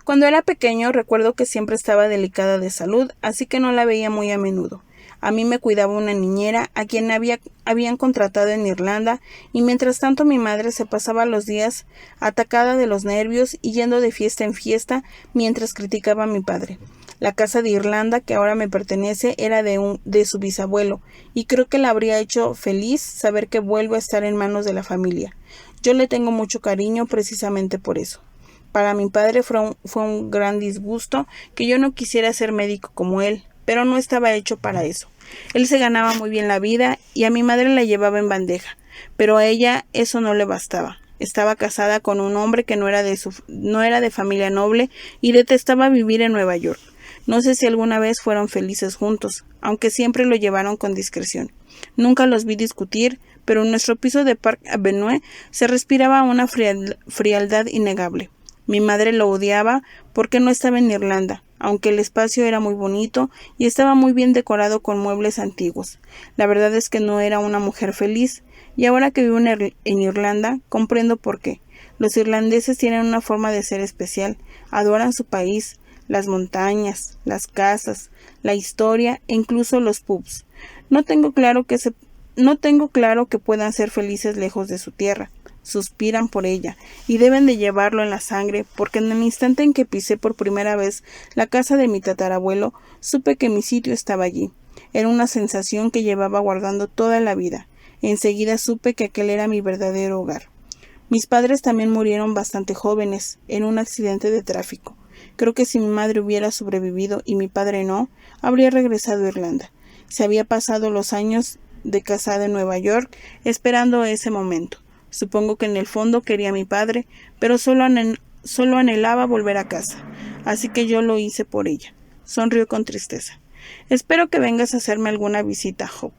Cuando era pequeño recuerdo que siempre estaba delicada de salud, así que no la veía muy a menudo. A mí me cuidaba una niñera a quien habían contratado en Irlanda, y mientras tanto mi madre se pasaba los días atacada de los nervios y yendo de fiesta en fiesta mientras criticaba a mi padre. La casa de Irlanda que ahora me pertenece era de su bisabuelo, y creo que la habría hecho feliz saber que vuelvo a estar en manos de la familia. Yo le tengo mucho cariño precisamente por eso. Para mi padre fue un gran disgusto que yo no quisiera ser médico como él, pero no estaba hecho para eso. Él se ganaba muy bien la vida y a mi madre la llevaba en bandeja, pero a ella eso no le bastaba. Estaba casada con un hombre que no era de familia noble y detestaba vivir en Nueva York. No sé si alguna vez fueron felices juntos, aunque siempre lo llevaron con discreción. Nunca los vi discutir, pero en nuestro piso de Park Avenue se respiraba una frialdad innegable. Mi madre lo odiaba porque no estaba en Irlanda, aunque el espacio era muy bonito y estaba muy bien decorado con muebles antiguos. La verdad es que no era una mujer feliz, y ahora que vivo en Irlanda, comprendo por qué. Los irlandeses tienen una forma de ser especial, adoran su país, las montañas, las casas, la historia e incluso los pubs. No tengo claro que puedan ser felices lejos de su tierra. Suspiran por ella y deben de llevarlo en la sangre, porque en el instante en que pisé por primera vez la casa de mi tatarabuelo, supe que mi sitio estaba allí. Era una sensación que llevaba guardando toda la vida. Enseguida supe que aquel era mi verdadero hogar. Mis padres también murieron bastante jóvenes, en un accidente de tráfico. Creo que si mi madre hubiera sobrevivido y mi padre no, habría regresado a Irlanda. Se había pasado los años de casada en Nueva York, esperando ese momento. Supongo que en el fondo quería a mi padre, pero solo anhelaba volver a casa, así que yo lo hice por ella. Sonrió con tristeza. Espero que vengas a hacerme alguna visita, Job.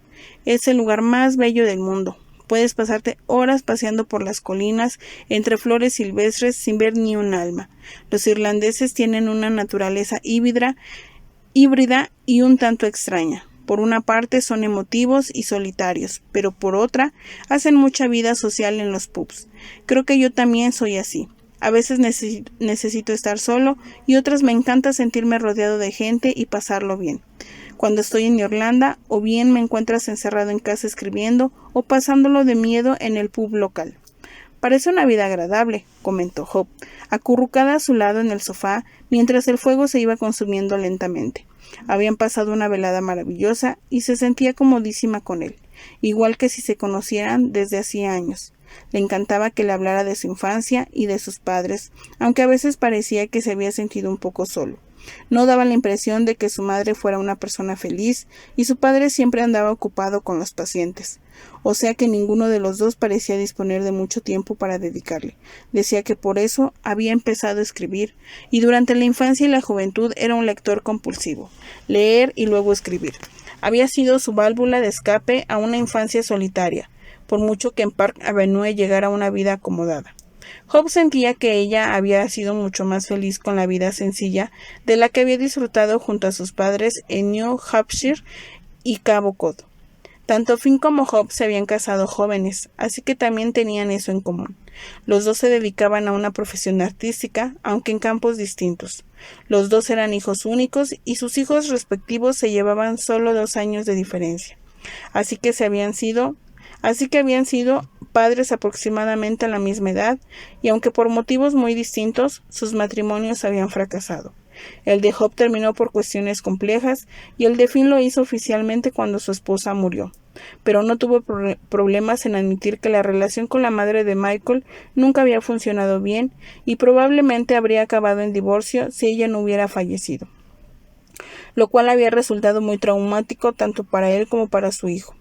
Es el lugar más bello del mundo. Puedes pasarte horas paseando por las colinas, entre flores silvestres, sin ver ni un alma. Los irlandeses tienen una naturaleza híbrida y un tanto extraña. Por una parte son emotivos y solitarios, pero por otra hacen mucha vida social en los pubs. Creo que yo también soy así. A veces necesito estar solo y otras me encanta sentirme rodeado de gente y pasarlo bien. Cuando estoy en Irlanda, o bien me encuentras encerrado en casa escribiendo o pasándolo de miedo en el pub local. Parece una vida agradable, comentó Job, acurrucada a su lado en el sofá mientras el fuego se iba consumiendo lentamente. Habían pasado una velada maravillosa y se sentía comodísima con él, igual que si se conocieran desde hacía años. Le encantaba que le hablara de su infancia y de sus padres, aunque a veces parecía que se había sentido un poco solo. No daba la impresión de que su madre fuera una persona feliz y su padre siempre andaba ocupado con los pacientes. O sea que ninguno de los dos parecía disponer de mucho tiempo para dedicarle. Decía que por eso había empezado a escribir y durante la infancia y la juventud era un lector compulsivo. Leer y luego escribir. Había sido su válvula de escape a una infancia solitaria, por mucho que en Park Avenue llegara a una vida acomodada. Hope sentía que ella había sido mucho más feliz con la vida sencilla de la que había disfrutado junto a sus padres en New Hampshire y Cabo Cod. Tanto Finn como Hope se habían casado jóvenes, así que también tenían eso en común. Los dos se dedicaban a una profesión artística, aunque en campos distintos. Los dos eran hijos únicos y sus hijos respectivos se llevaban solo 2 años de diferencia. Así que habían sido padres aproximadamente a la misma edad, y aunque por motivos muy distintos, sus matrimonios habían fracasado. El de Hope terminó por cuestiones complejas y el de Finn lo hizo oficialmente cuando su esposa murió, pero no tuvo problemas en admitir que la relación con la madre de Michael nunca había funcionado bien y probablemente habría acabado en divorcio si ella no hubiera fallecido, lo cual había resultado muy traumático tanto para él como para su hijo.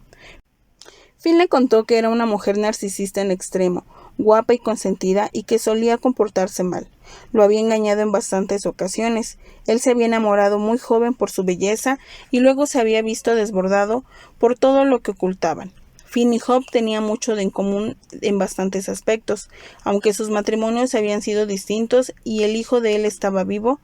Finn le contó que era una mujer narcisista en extremo, guapa y consentida, y que solía comportarse mal. Lo había engañado en bastantes ocasiones. Él se había enamorado muy joven por su belleza y luego se había visto desbordado por todo lo que ocultaban. Finn y Hope tenían mucho en común en bastantes aspectos, aunque sus matrimonios habían sido distintos y el hijo de él estaba vivo,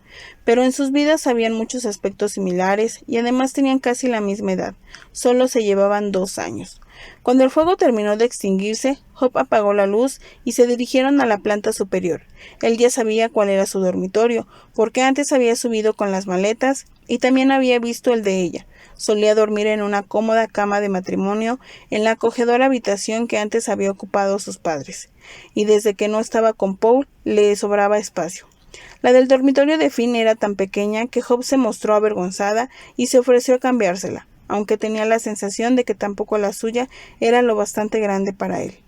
pero en sus vidas habían muchos aspectos similares y además tenían casi la misma edad, solo se llevaban 2 años. Cuando el fuego terminó de extinguirse, Hope apagó la luz y se dirigieron a la planta superior. Él ya sabía cuál era su dormitorio, porque antes había subido con las maletas y también había visto el de ella. Solía dormir en una cómoda cama de matrimonio en la acogedora habitación que antes había ocupado sus padres, y desde que no estaba con Paul le sobraba espacio. La del dormitorio de Finn era tan pequeña que Hope se mostró avergonzada y se ofreció a cambiársela, aunque tenía la sensación de que tampoco la suya era lo bastante grande para él.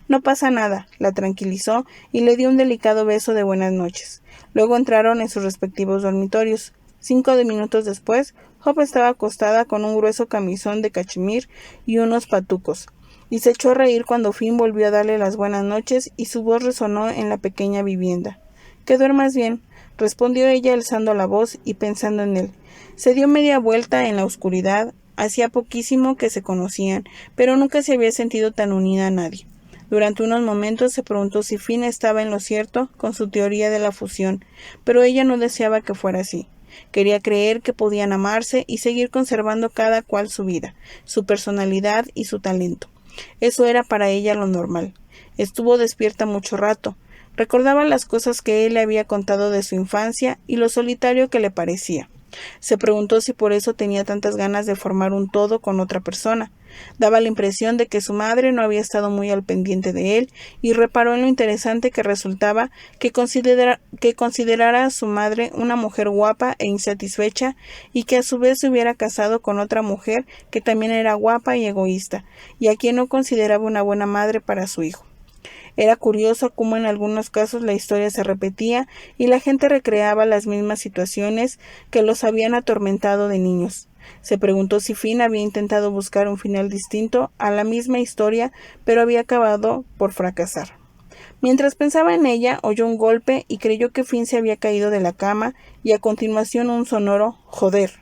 No pasa nada, la tranquilizó y le dio un delicado beso de buenas noches. Luego entraron en sus respectivos dormitorios. 5 minutos después, Hope estaba acostada con un grueso camisón de cachemir y unos patucos, y se echó a reír cuando Finn volvió a darle las buenas noches y su voz resonó en la pequeña vivienda. —Que duermas bien —respondió ella alzando la voz y pensando en él. Se dio media vuelta en la oscuridad. Hacía poquísimo que se conocían, pero nunca se había sentido tan unida a nadie. Durante unos momentos se preguntó si Finn estaba en lo cierto con su teoría de la fusión, pero ella no deseaba que fuera así. Quería creer que podían amarse y seguir conservando cada cual su vida, su personalidad y su talento. Eso era para ella lo normal. Estuvo despierta mucho rato. Recordaba las cosas que él le había contado de su infancia y lo solitario que le parecía. Se preguntó si por eso tenía tantas ganas de formar un todo con otra persona. Daba la impresión de que su madre no había estado muy al pendiente de él y reparó en lo interesante que resultaba que considerara a su madre una mujer guapa e insatisfecha y que a su vez se hubiera casado con otra mujer que también era guapa y egoísta y a quien no consideraba una buena madre para su hijo. Era curioso cómo en algunos casos la historia se repetía y la gente recreaba las mismas situaciones que los habían atormentado de niños. Se preguntó si Finn había intentado buscar un final distinto a la misma historia, pero había acabado por fracasar. Mientras pensaba en ella, oyó un golpe y creyó que Finn se había caído de la cama y a continuación un sonoro «joder».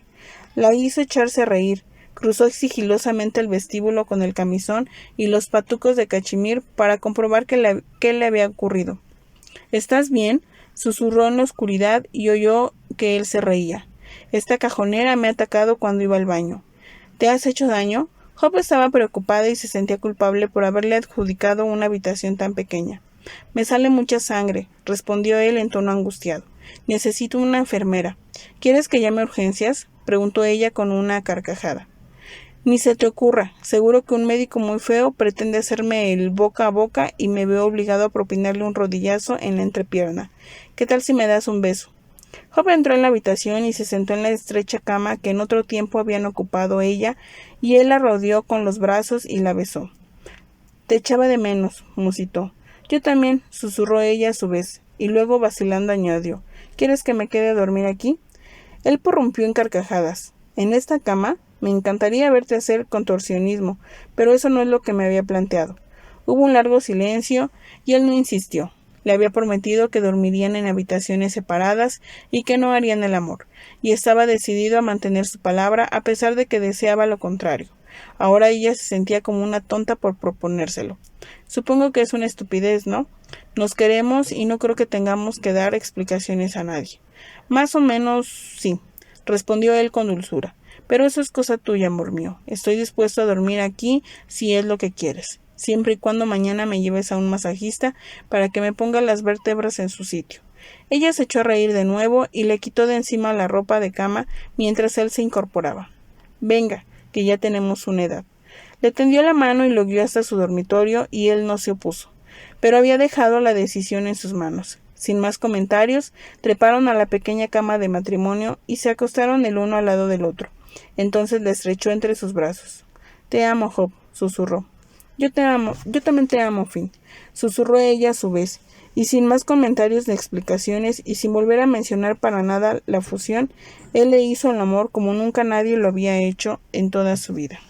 La hizo echarse a reír. Cruzó sigilosamente el vestíbulo con el camisón y los patucos de cachemir para comprobar qué le había ocurrido. —¿Estás bien? —susurró en la oscuridad y oyó que él se reía. —Esta cajonera me ha atacado cuando iba al baño. —¿Te has hecho daño? Hope estaba preocupada y se sentía culpable por haberle adjudicado una habitación tan pequeña. —Me sale mucha sangre —respondió él en tono angustiado—. Necesito una enfermera. —¿Quieres que llame a urgencias? —preguntó ella con una carcajada. Ni se te ocurra. Seguro que un médico muy feo pretende hacerme el boca a boca y me veo obligado a propinarle un rodillazo en la entrepierna. ¿Qué tal si me das un beso? Hope entró en la habitación y se sentó en la estrecha cama que en otro tiempo habían ocupado ella, y él la rodeó con los brazos y la besó. Te echaba de menos, musitó. Yo también, susurró ella a su vez, y luego vacilando añadió. ¿Quieres que me quede a dormir aquí? Él prorrumpió en carcajadas. En esta cama me encantaría verte hacer contorsionismo, pero eso no es lo que me había planteado. Hubo un largo silencio y él no insistió. Le había prometido que dormirían en habitaciones separadas y que no harían el amor, y estaba decidido a mantener su palabra a pesar de que deseaba lo contrario. Ahora ella se sentía como una tonta por proponérselo. Supongo que es una estupidez, ¿no? Nos queremos y no creo que tengamos que dar explicaciones a nadie. Más o menos sí, respondió él con dulzura. Pero eso es cosa tuya, amor mío. Estoy dispuesto a dormir aquí si es lo que quieres, siempre y cuando mañana me lleves a un masajista para que me ponga las vértebras en su sitio. Ella se echó a reír de nuevo y le quitó de encima la ropa de cama mientras él se incorporaba. Venga, que ya tenemos una edad. Le tendió la mano y lo guió hasta su dormitorio y él no se opuso, pero había dejado la decisión en sus manos. Sin más comentarios, treparon a la pequeña cama de matrimonio y se acostaron el uno al lado del otro. Entonces le estrechó entre sus brazos. Te amo, Job, susurró. Yo te amo, yo también te amo, Finn, susurró ella a su vez, y sin más comentarios ni explicaciones y sin volver a mencionar para nada la fusión, él le hizo el amor como nunca nadie lo había hecho en toda su vida.